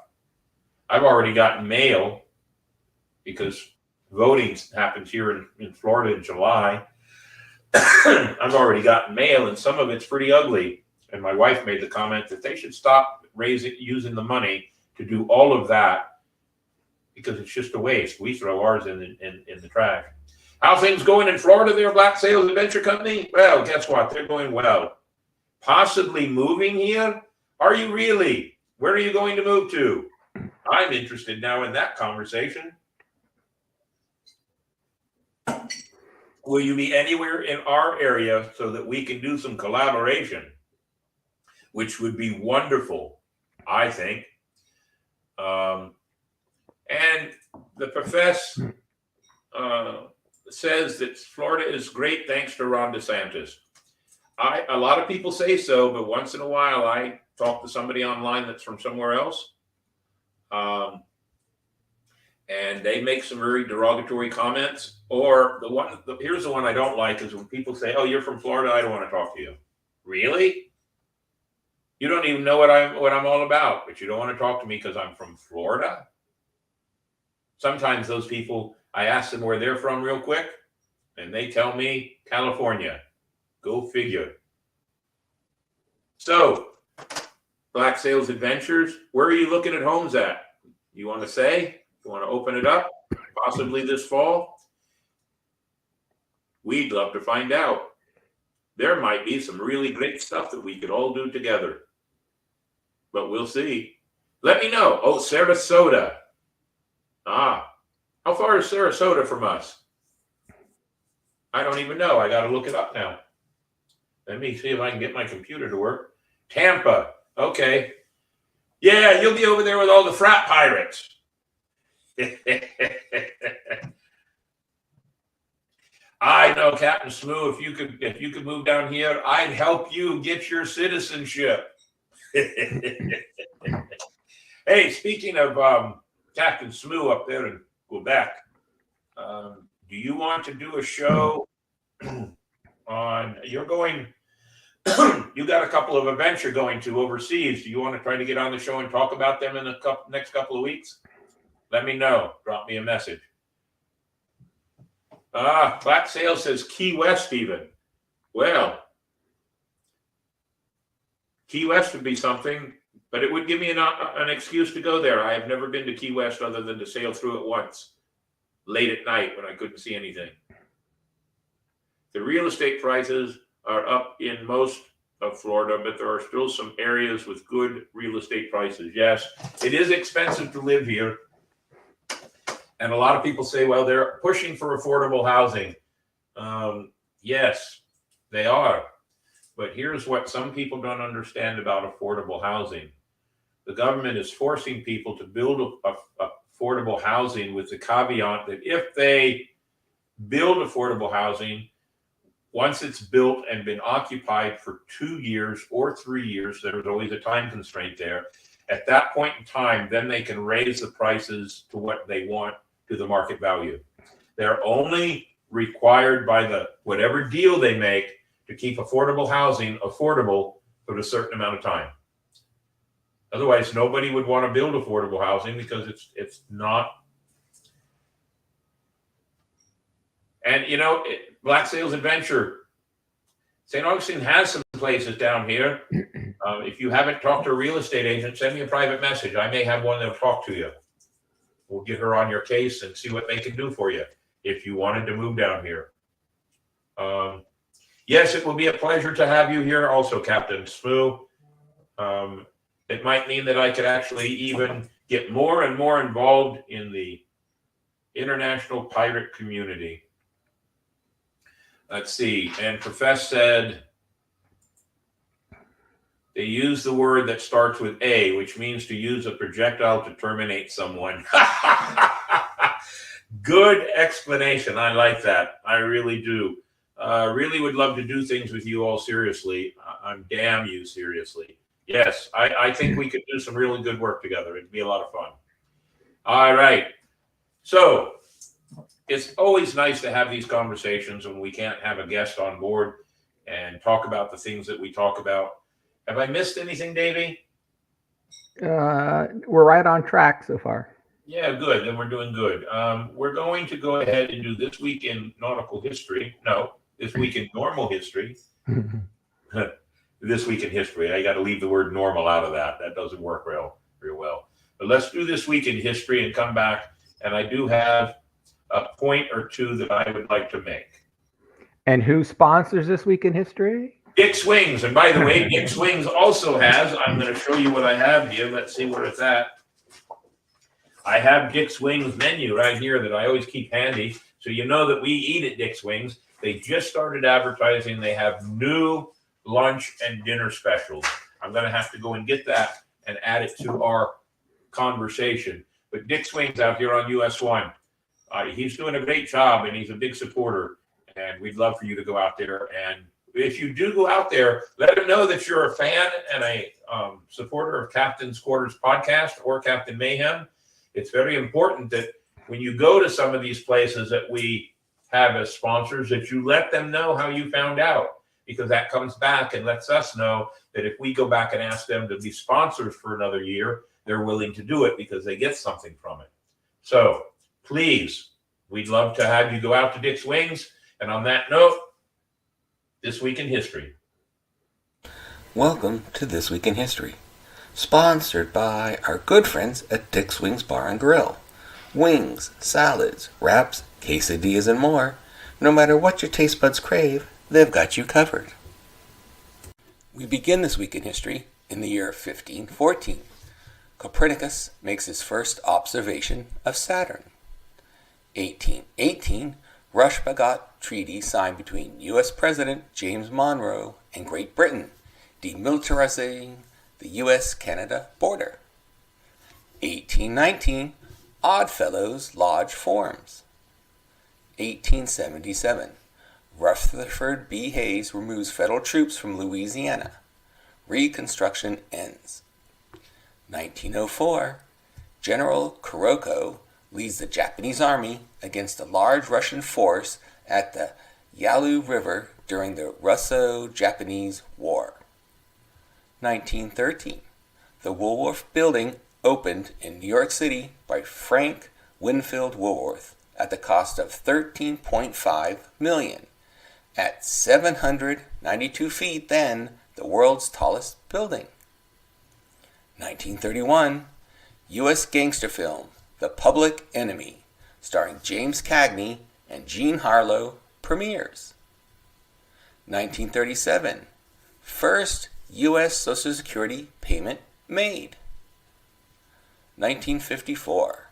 I've already gotten mail because voting happens here in Florida in July. I've already gotten mail, and some of it's pretty ugly. And my wife made the comment that they should stop using the money to do all of that because it's just a waste. We throw ours in the trash. How things going in Florida there, Black Sales Adventure Company? Well, guess what? They're going well. Possibly moving here? Are you really? Where are you going to move to? I'm interested now in that conversation. Will you be anywhere in our area so that we can do some collaboration, which would be wonderful, I think. And the profess says that Florida is great thanks to Ron DeSantis. A lot of people say so, but once in a while I talk to somebody online that's from somewhere else. and they make some very derogatory comments. Or here's the one I don't like is when people say, "Oh, you're from Florida. I don't want to talk to you." Really? You don't even know what I'm all about, but you don't want to talk to me because I'm from Florida? Sometimes those people, I ask them where they're from real quick, and they tell me California. Go figure. So, Black Sales Adventures, where are you looking at homes at? You want to say? You want to open it up? Possibly this fall? We'd love to find out. There might be some really great stuff that we could all do together. But we'll see. Let me know. Oh, Sarasota. How far is Sarasota from us? I don't even know. I got to look it up now. Let me see if I can get my computer to work. Tampa. Okay. Yeah, you'll be over there with all the frat pirates. I know, Captain Smoo, if you could move down here, I'd help you get your citizenship. Hey, speaking of Captain Smoo up there in Quebec, do you want to do a show on, you're going, you got a couple of events you're going to overseas. Do you want to try to get on the show and talk about them in the next couple of weeks? Let me know. Drop me a message. Black Sale says Key West even. Well, Key West would be something, but it would give me an excuse to go there. I have never been to Key West other than to sail through it once, late at night when I couldn't see anything. The real estate prices are up in most of Florida, but there are still some areas with good real estate prices. Yes, it is expensive to live here. And a lot of people say, well, they're pushing for affordable housing. Yes, they are. But here's what some people don't understand about affordable housing. The government is forcing people to build affordable housing with the caveat that if they build affordable housing, once it's built and been occupied for 2 years or 3 years, there's always a time constraint there. At that point in time, then they can raise the prices to what they want to the market value. They're only required by whatever deal they make to keep affordable housing affordable for a certain amount of time. Otherwise, nobody would want to build affordable housing because it's not. And Black Sales Adventure, St. Augustine has some places down here. If you haven't talked to a real estate agent, send me a private message. I may have one that'll talk to you. We'll get her on your case and see what they can do for you if you wanted to move down here. Yes, it will be a pleasure to have you here also, Captain Smoo. It might mean that I could actually even get more and more involved in the international pirate community. Let's see. And Profess said they use the word that starts with A, which means to use a projectile to terminate someone. Good explanation. I like that. I really do. Really would love to do things with you all seriously. I'm damn you seriously. Yes, I think we could do some really good work together. It'd be a lot of fun. All right. So it's always nice to have these conversations when we can't have a guest on board and talk about the things that we talk about. Have I missed anything, Davey? We're right on track so far. Yeah, good. Then we're doing good. We're going to go ahead and do This Week in Nautical History. No, This Week in Normal History. This Week in History. I got to leave the word normal out of that. That doesn't work real well. But let's do This Week in History and come back. And I do have a point or two that I would like to make. And who sponsors This Week in History? Dick Swings. And by the way, Dick Swings also has, I'm going to show you what I have here. Let's see where it's at. I have Dick Swings menu right here that I always keep handy. So you know that we eat at Dick Swings. They just started advertising. They have new lunch and dinner specials. I'm going to have to go and get that and add it to our conversation. But Dick Swings out here on US 1. He's doing a great job and he's a big supporter. And we'd love for you to go out there. And if you do go out there, let him know that you're a fan and a supporter of Captain's Quarters podcast or Captain Mayhem. It's very important that when you go to some of these places that we have as sponsors, that you let them know how you found out, because that comes back and lets us know that if we go back and ask them to be sponsors for another year, they're willing to do it because they get something from it. So please, we'd love to have you go out to Dick's Wings. And on that note, This Week in History. Welcome to This Week in History, sponsored by our good friends at Dick's Wings Bar and Grill. Wings, salads, wraps, quesadillas, and more. No matter what your taste buds crave, they've got you covered. We begin This Week in History in the year 1514. Copernicus makes his first observation of Saturn. 1818, Rush-Bagot Treaty signed between U.S. President James Monroe and Great Britain, demilitarizing the U.S.-Canada border. 1819, Oddfellows Lodge forms. 1877, Rutherford B. Hayes removes federal troops from Louisiana. Reconstruction ends. 1904, General Kuroko leads the Japanese army against a large Russian force at the Yalu River during the Russo-Japanese War. 1913, the Woolworth Building opened in New York City by Frank Winfield Woolworth at the cost of $13.5 million. At 792 feet then, the world's tallest building. 1931, U.S. gangster film, The Public Enemy, starring James Cagney and Jean Harlow, premieres. 1937, first U.S. Social Security payment made. 1954,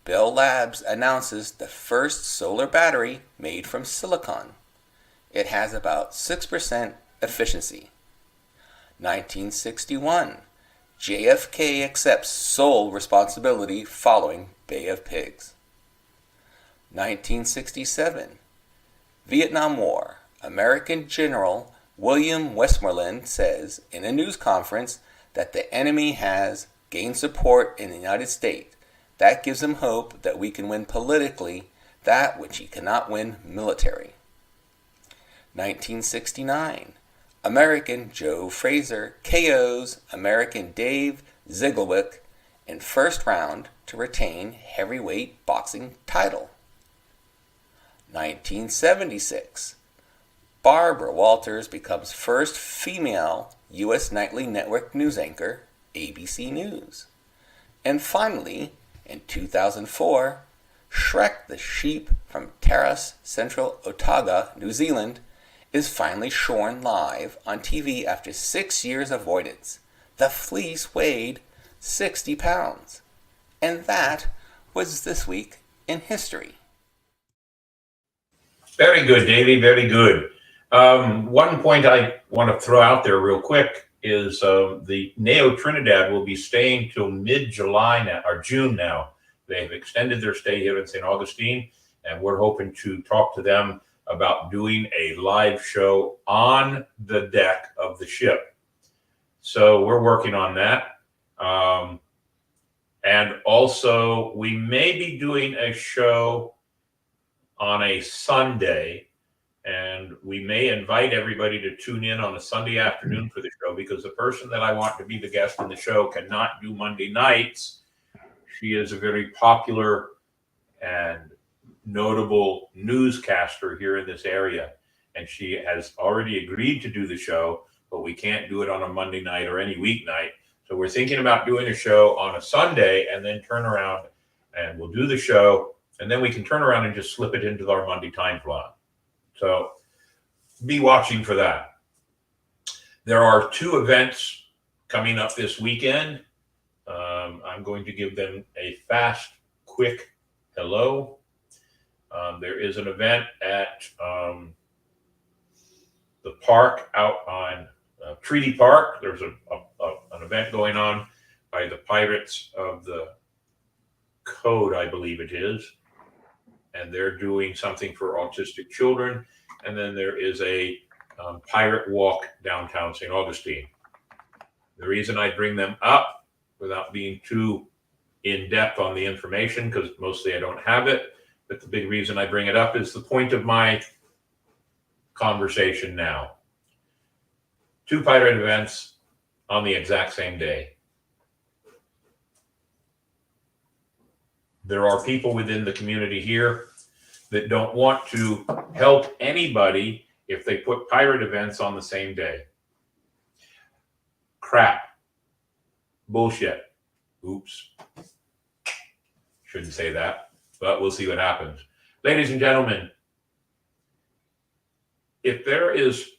Bell Labs announces the first solar battery made from silicon. It has about 6% efficiency. 1961, JFK accepts sole responsibility following Bay of Pigs. 1967, Vietnam War. American General William Westmoreland says in a news conference that the enemy has gained support in the United States. That gives him hope that we can win politically that which he cannot win military. 1969, American Joe Frazier KOs American Dave Zieglewick in first round to retain heavyweight boxing title. 1976, Barbara Walters becomes first female U.S. nightly network news anchor, ABC News. And finally, in 2004, Shrek the sheep from Taras Central Otago, New Zealand, is finally shorn live on TV after 6 years avoidance. The fleece weighed 60 pounds. And that was This Week in History. Very good, Davey. Very good. One point I want to throw out there real quick is the Neo Trinidad will be staying till mid-July now, or June now. They've extended their stay here in St. Augustine, and we're hoping to talk to them about doing a live show on the deck of the ship. So we're working on that. And also, we may be doing a show on a Sunday, and we may invite everybody to tune in on a Sunday afternoon for the show, because the person that I want to be the guest in the show cannot do Monday nights. She is a very popular and notable newscaster here in this area, and she has already agreed to do the show, but we can't do it on a Monday night or any weeknight. So we're thinking about doing a show on a Sunday and then turn around and we'll do the show, and then we can turn around and just slip it into our Monday time slot. So be watching for that. There are 2 events coming up this weekend. I'm going to give them a fast, quick hello. There is an event at the park out on Treaty Park. There's an event going on by the Pirates of the Code, I believe it is. And they're doing something for autistic children. And then there is a pirate walk downtown St. Augustine. The reason I bring them up without being too in depth on the information because mostly I don't have it. But the big reason I bring it up is the point of my conversation now. 2 pirate events on the exact same day. There are people within the community here that don't want to help anybody if they put pirate events on the same day. Crap. Bullshit. Oops. Shouldn't say that, but we'll see what happens. Ladies and gentlemen, if there is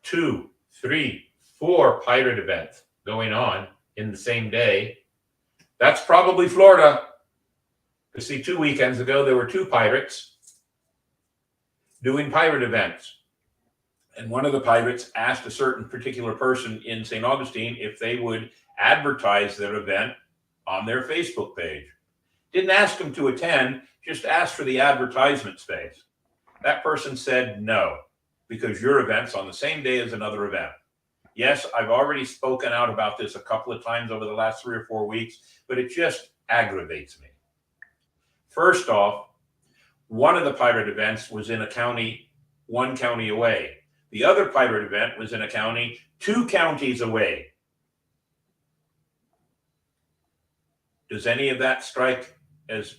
2, 3, 4 pirate events going on in the same day, that's probably Florida. You see, 2 weekends ago, there were 2 pirates doing pirate events. And one of the pirates asked a certain particular person in St. Augustine if they would advertise their event on their Facebook page. Didn't ask them to attend, just asked for the advertisement space. That person said no, because your event's on the same day as another event. Yes, I've already spoken out about this a couple of times over the last 3 or 4 weeks, but it just aggravates me. First off, one of the pirate events was in a county, 1 county away. The other pirate event was in a county 2 counties away. Does any of that strike as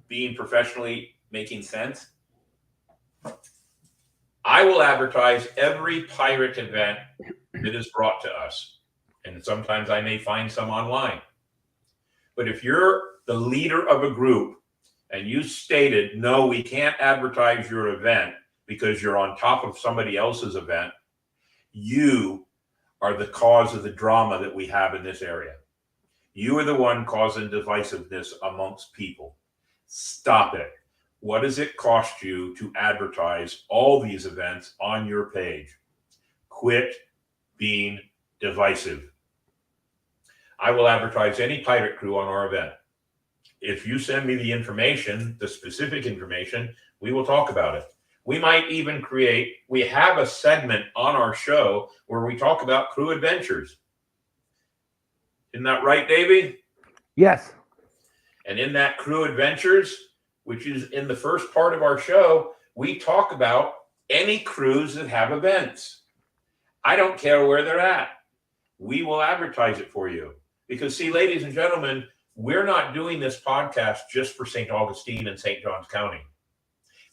being professionally making sense? I will advertise every pirate event that is brought to us. And sometimes I may find some online. But if you're the leader of a group and you stated, no, we can't advertise your event because you're on top of somebody else's event, you are the cause of the drama that we have in this area. You are the one causing divisiveness amongst people. Stop it. What does it cost you to advertise all these events on your page? Quit being divisive. I will advertise any pirate crew on our event. If you send me the information, the specific information, we will talk about it. We might even we have a segment on our show where we talk about crew adventures. Isn't that right, Davey? Yes. And in that crew adventures, which is in the first part of our show, we talk about any crews that have events. I don't care where they're at. We will advertise it for you. Because see, ladies and gentlemen, we're not doing this podcast just for St. Augustine and St. Johns County.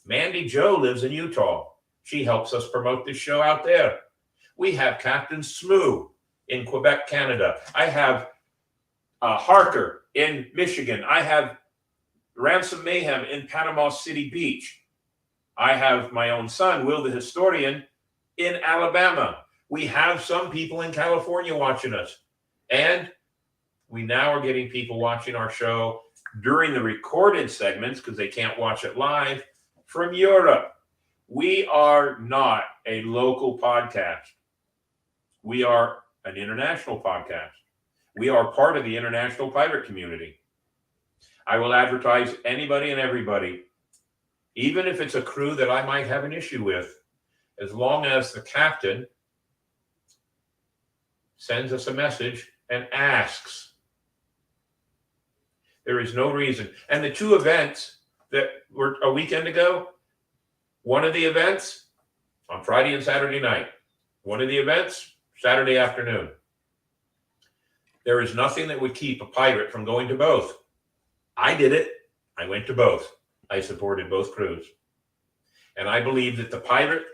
Mandy Jo lives in Utah. She helps us promote this show out there. We have Captain Smoo in Quebec, Canada. I have Harker in Michigan. I have Ransom Mayhem in Panama City Beach. I have my own son, Will the Historian, in Alabama. We have some people in California watching us. And we now are getting people watching our show during the recorded segments because they can't watch it live from Europe. We are not a local podcast. We are an international podcast. We are part of the international pirate community. I will advertise anybody and everybody, even if it's a crew that I might have an issue with, as long as the captain sends us a message and asks. There is no reason. And the 2 events that were a weekend ago, one of the events on Friday and Saturday night, one of the events Saturday afternoon. There is nothing that would keep a pirate from going to both. I did it. I went to both. I supported both crews. And I believe that the pirate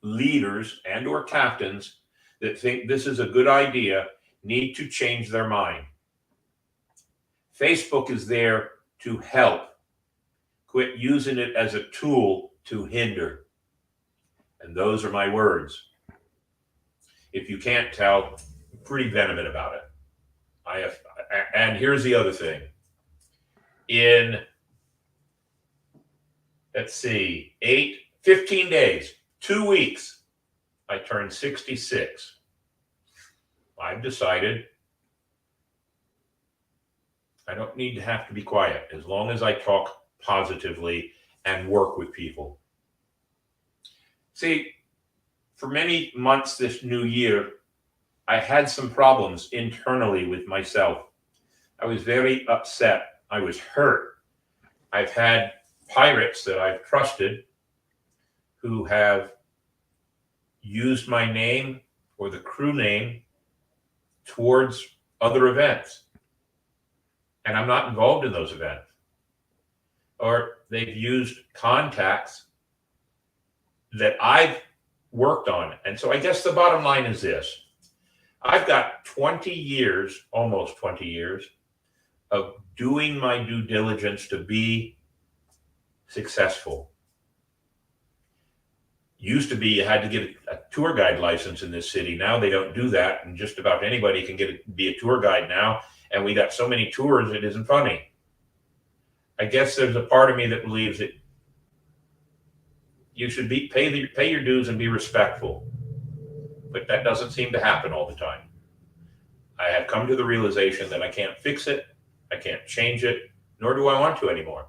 leaders and or captains that think this is a good idea need to change their mind. Facebook is there to help. Quit using it as a tool to hinder. And those are my words. If you can't tell, I'm pretty venomous about it. And here's the other thing. In, let's see, 15 days, 2 weeks, I turned 66. I've decided I don't need to have to be quiet as long as I talk positively and work with people. See, for many months this new year, I had some problems internally with myself. I was very upset. I was hurt. I've had pirates that I've trusted who have used my name or the crew name towards other events. And I'm not involved in those events. Or they've used contacts that I've worked on. And so I guess the bottom line is this. I've got 20 years, almost 20 years, of doing my due diligence to be successful. Used to be you had to get a tour guide license in this city. Now they don't do that, and just about anybody can be a tour guide now. And we got so many tours, it isn't funny. I guess there's a part of me that believes that you should pay your dues and be respectful, but that doesn't seem to happen all the time. I have come to the realization that I can't fix it, I can't change it, nor do I want to anymore.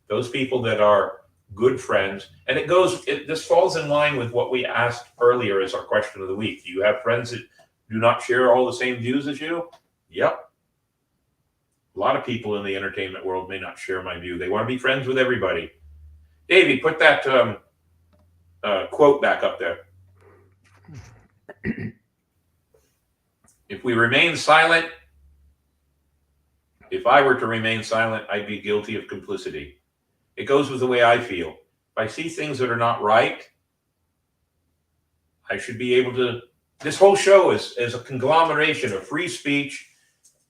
Those people that are good friends, and this falls in line with what we asked earlier as our question of the week. Do you have friends that do not share all the same views as you? Yep. A lot of people in the entertainment world may not share my view. They want to be friends with everybody. Davey, put that quote back up there. If I were to remain silent, I'd be guilty of complicity. It goes with the way I feel. If I see things that are not right, I should be able to. This whole show is a conglomeration of free speech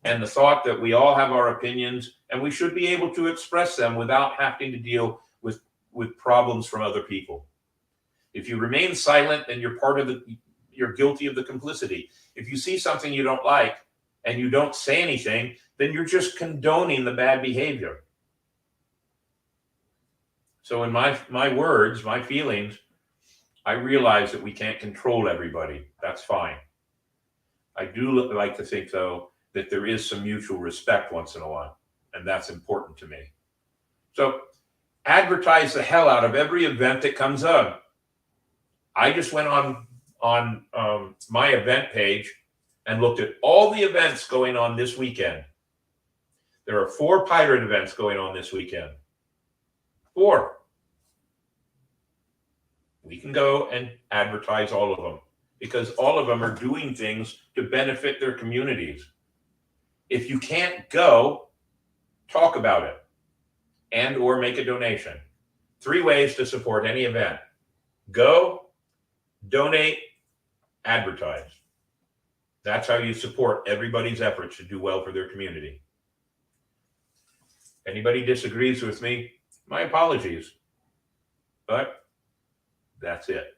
and the thought that we all have our opinions, and we should be able to express them without having to deal with problems from other people. If you remain silent, then you're guilty of the complicity. If you see something you don't like and you don't say anything, then you're just condoning the bad behavior. So in my words, my feelings, I realize that we can't control everybody. That's fine. I do like to think, though, that there is some mutual respect once in a while, and that's important to me. So advertise the hell out of every event that comes up. I just went on my event page and looked at all the events going on this weekend. There are 4 pirate events going on this weekend. 4. We can go and advertise all of them because all of them are doing things to benefit their communities. If you can't go, talk about it and or make a donation. 3 ways to support any event. Go, donate, advertise. That's how you support everybody's efforts to do well for their community. Anybody disagrees with me, my apologies. But that's it.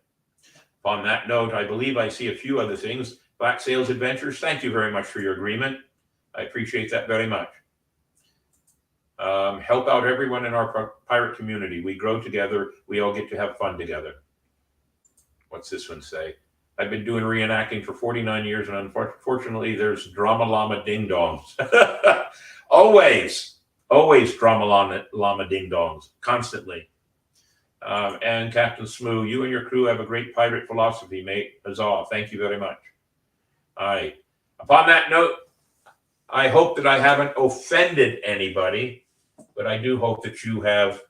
On that note, I believe I see a few other things. Black Sails Adventures, thank you very much for your agreement. I appreciate that very much. Help out everyone in our pirate community. We grow together. We all get to have fun together. What's this one say? I've been doing reenacting for 49 years, and unfortunately, there's drama llama ding-dongs. Always drama llama ding-dongs, constantly. And Captain Smoo, you and your crew have a great pirate philosophy, mate. Huzzah. Thank you very much. All right. Upon that note, I hope that I haven't offended anybody, but I do hope that you have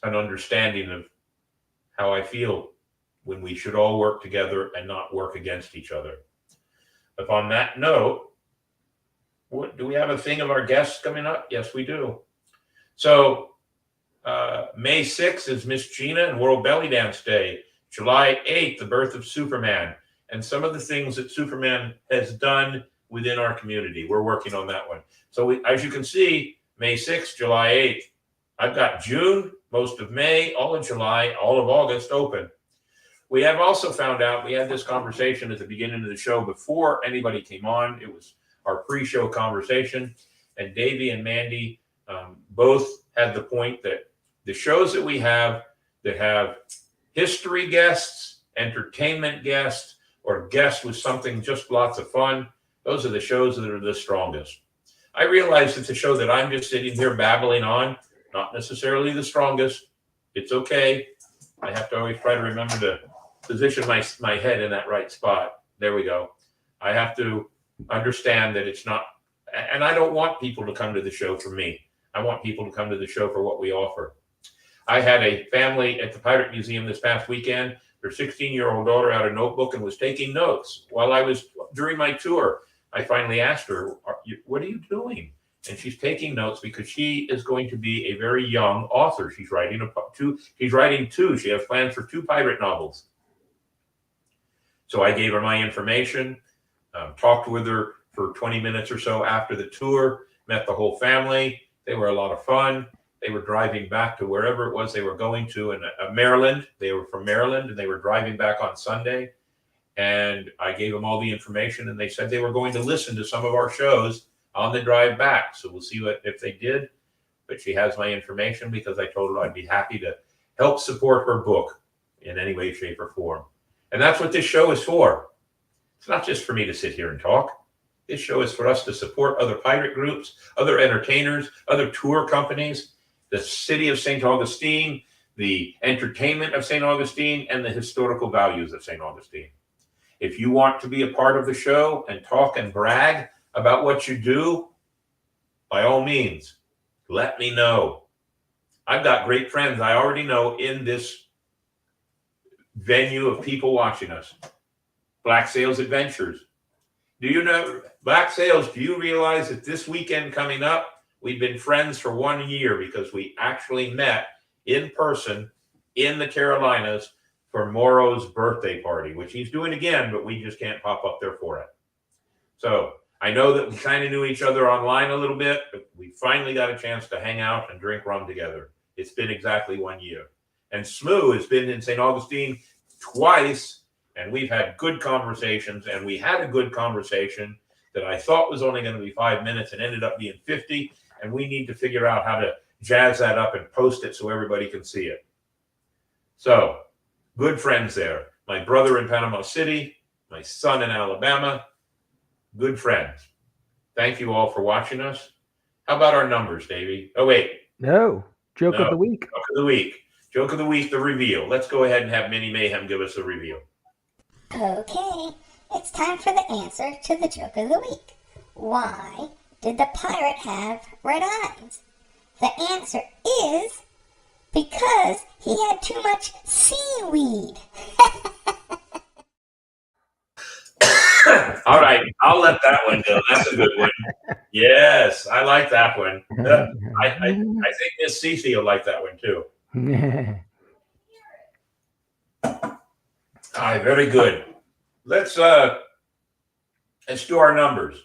an understanding of how I feel when we should all work together and not work against each other. Upon that note, do we have a thing of our guests coming up? Yes, we do. So May 6th is Miss Gina and World Belly Dance Day. July 8th, the birth of Superman, and some of the things that Superman has done within our community. We're working on that one. So as you can see, May 6th, July 8th. I've got June, most of May, all of July, all of August open. We have also found out, we had this conversation at the beginning of the show before anybody came on. It was our pre-show conversation. And Davey and Mandy both had the point that the shows that we have that have history guests, entertainment guests, or guests with something just lots of fun, those are the shows that are the strongest. I realize it's a show that I'm just sitting here babbling on, not necessarily the strongest. It's okay. I have to always try to remember to position my head in that right spot. There we go. I have to understand that it's not And I don't want people to come to the show for me. I want people to come to the show for what we offer. I had a family at the Pirate Museum this past weekend. Their 16-year-old daughter had a notebook and was taking notes while I was during my tour. I finally asked her, "What are you doing?" And she's taking notes because she is going to be a very young author. She's writing two. She has plans for 2 pirate novels. So I gave her my information, talked with her for 20 minutes or so after the tour, met the whole family. They were a lot of fun. They were driving back to wherever it was they were going to in Maryland. They were from Maryland, and they were driving back on Sunday. And I gave them all the information, and they said they were going to listen to some of our shows on the drive back. So we'll see if they did. But she has my information because I told her I'd be happy to help support her book in any way, shape, or form. And that's what this show is for. It's not just for me to sit here and talk. This show is for us to support other pirate groups, other entertainers, other tour companies, the city of St. Augustine, the entertainment of St. Augustine, and the historical values of St. Augustine. If you want to be a part of the show and talk and brag about what you do, by all means, let me know. I've got great friends I already know in this venue of people watching us. Black Sails Adventures. Do you know, Black Sails, do you realize that this weekend coming up, we've been friends for 1 year because we actually met in person in the Carolinas for Morrow's birthday party, which he's doing again, but we just can't pop up there for it. So I know that we kind of knew each other online a little bit, but we finally got a chance to hang out and drink rum together. It's been exactly 1 year. And Smoo has been in St. Augustine twice, and we've had good conversations, and we had a good conversation that I thought was only going to be 5 minutes and ended up being 50, and we need to figure out how to jazz that up and post it so everybody can see it. So, good friends there. My brother in Panama City, my son in Alabama, good friends. Thank you all for watching us. How about our numbers, Davey? Oh, wait. No. Joke of the week. Joke of the week. Joke of the week, the reveal. Let's go ahead and have Minnie Mayhem give us the reveal. Okay, it's time for the answer to the joke of the week. Why did the pirate have red eyes? The answer is because he had too much seaweed. All right, I'll let that one go. That's a good one. Yes, I like that one. I think Miss Cece will like that one too. All right, very good. Let's do our numbers.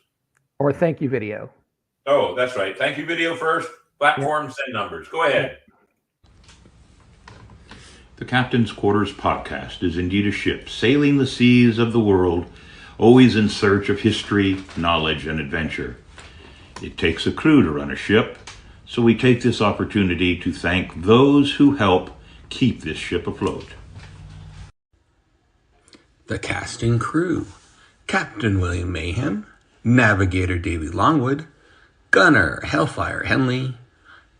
Or thank you video. Oh, that's right. Thank you video first, platforms and numbers. Go ahead. The Captain's Quarters podcast is indeed a ship sailing the seas of the world, always in search of history, knowledge, and adventure. It takes a crew to run a ship, so we take this opportunity to thank those who help keep this ship afloat. The casting crew: Captain William Mayhem, Navigator Davy Longwood, Gunner Hellfire Henley,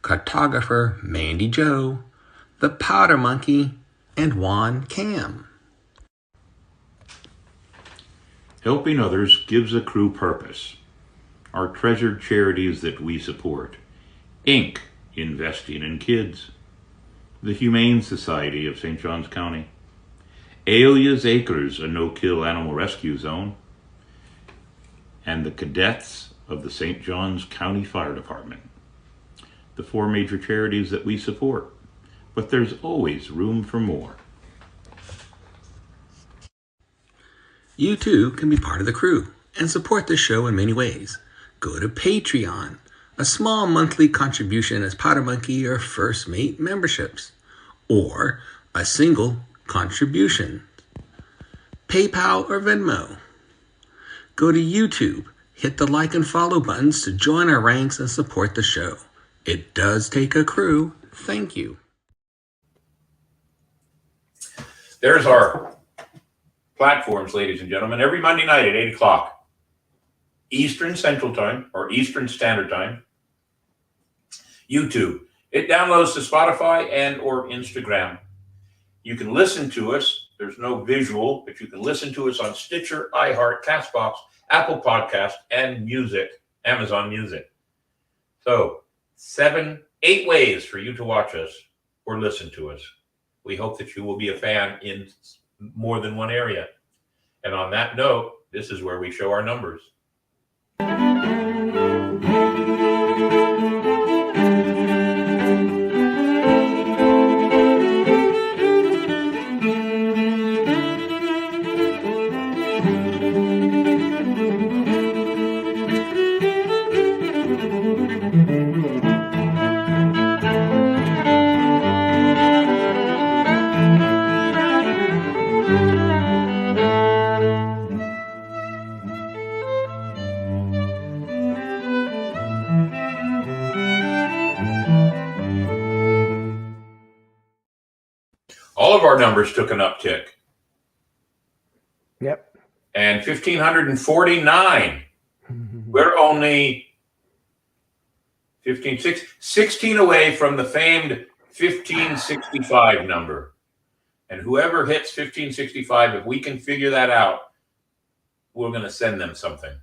Cartographer Mandy Joe, the Powder Monkey, and Juan Cam. Helping others gives a crew purpose. Our treasured charities that we support: Inc., investing in kids; the Humane Society of St. Johns County; Alia's Acres, a no-kill animal rescue zone; and the cadets of the St. Johns County Fire Department. The 4 major charities that we support, but there's always room for more. You too can be part of the crew and support the show in many ways. Go to Patreon. A small monthly contribution as Powder Monkey or First Mate memberships, or a single contribution. PayPal or Venmo. Go to YouTube, hit the like and follow buttons to join our ranks and support the show. It does take a crew. Thank you. There's our platforms, ladies and gentlemen. Every Monday night at 8 o'clock Eastern Central Time or Eastern Standard Time. YouTube. It downloads to Spotify and or Instagram. You can listen to us. There's no visual, but you can listen to us on Stitcher, iHeart, CastBox, Apple Podcast, and Music Amazon Music. So 8 ways for you to watch us or listen to us. We hope that you will be a fan in more than one area. And on that note, this is where we show our numbers. All of our numbers took an uptick. Yep. And 1,549. We're only 16 away from the famed 1565 number. And whoever hits 1565, if we can figure that out, we're going to send them something.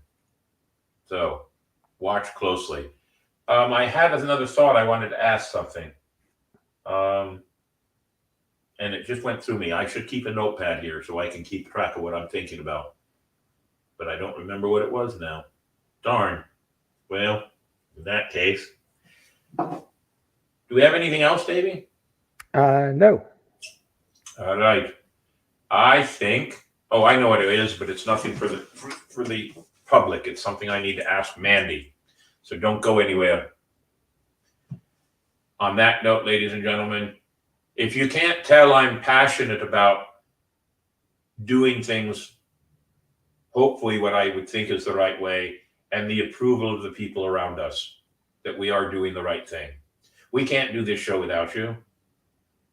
So watch closely. I had another thought. I wanted to ask something. And it just went through me. I should keep a notepad here so I can keep track of what I'm thinking about. But I don't remember what it was now. Darn. Well, in that case. Do we have anything else, Davey? No. All right. I think, I know what it is, but it's nothing for the public. It's something I need to ask Mandy. So don't go anywhere. On that note, ladies and gentlemen, if you can't tell, I'm passionate about doing things, hopefully what I would think is the right way, and the approval of the people around us, that we are doing the right thing. We can't do this show without you.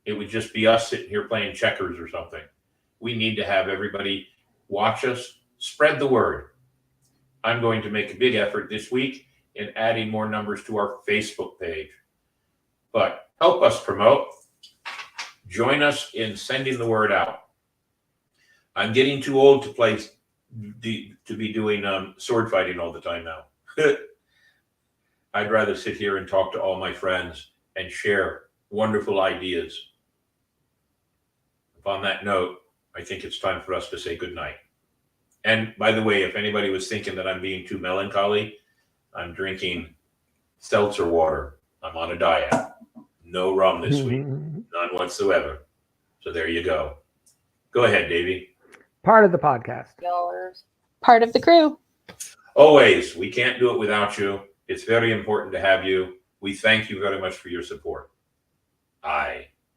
It would just be us sitting here playing checkers or something. We need to have everybody watch us, spread the word. I'm going to make a big effort this week in adding more numbers to our Facebook page. But help us promote. Join us in sending the word out. I'm getting too old to be doing sword fighting all the time now. I'd rather sit here and talk to all my friends and share wonderful ideas. On that note, I think it's time for us to say goodnight. And by the way, if anybody was thinking that I'm being too melancholy, I'm drinking seltzer water. I'm on a diet. No rum this week. None whatsoever. So there you go. Go ahead, Davey. Part of the podcast. Part of the crew. Always. We can't do it without you. It's very important to have you. We thank you very much for your support. Aye.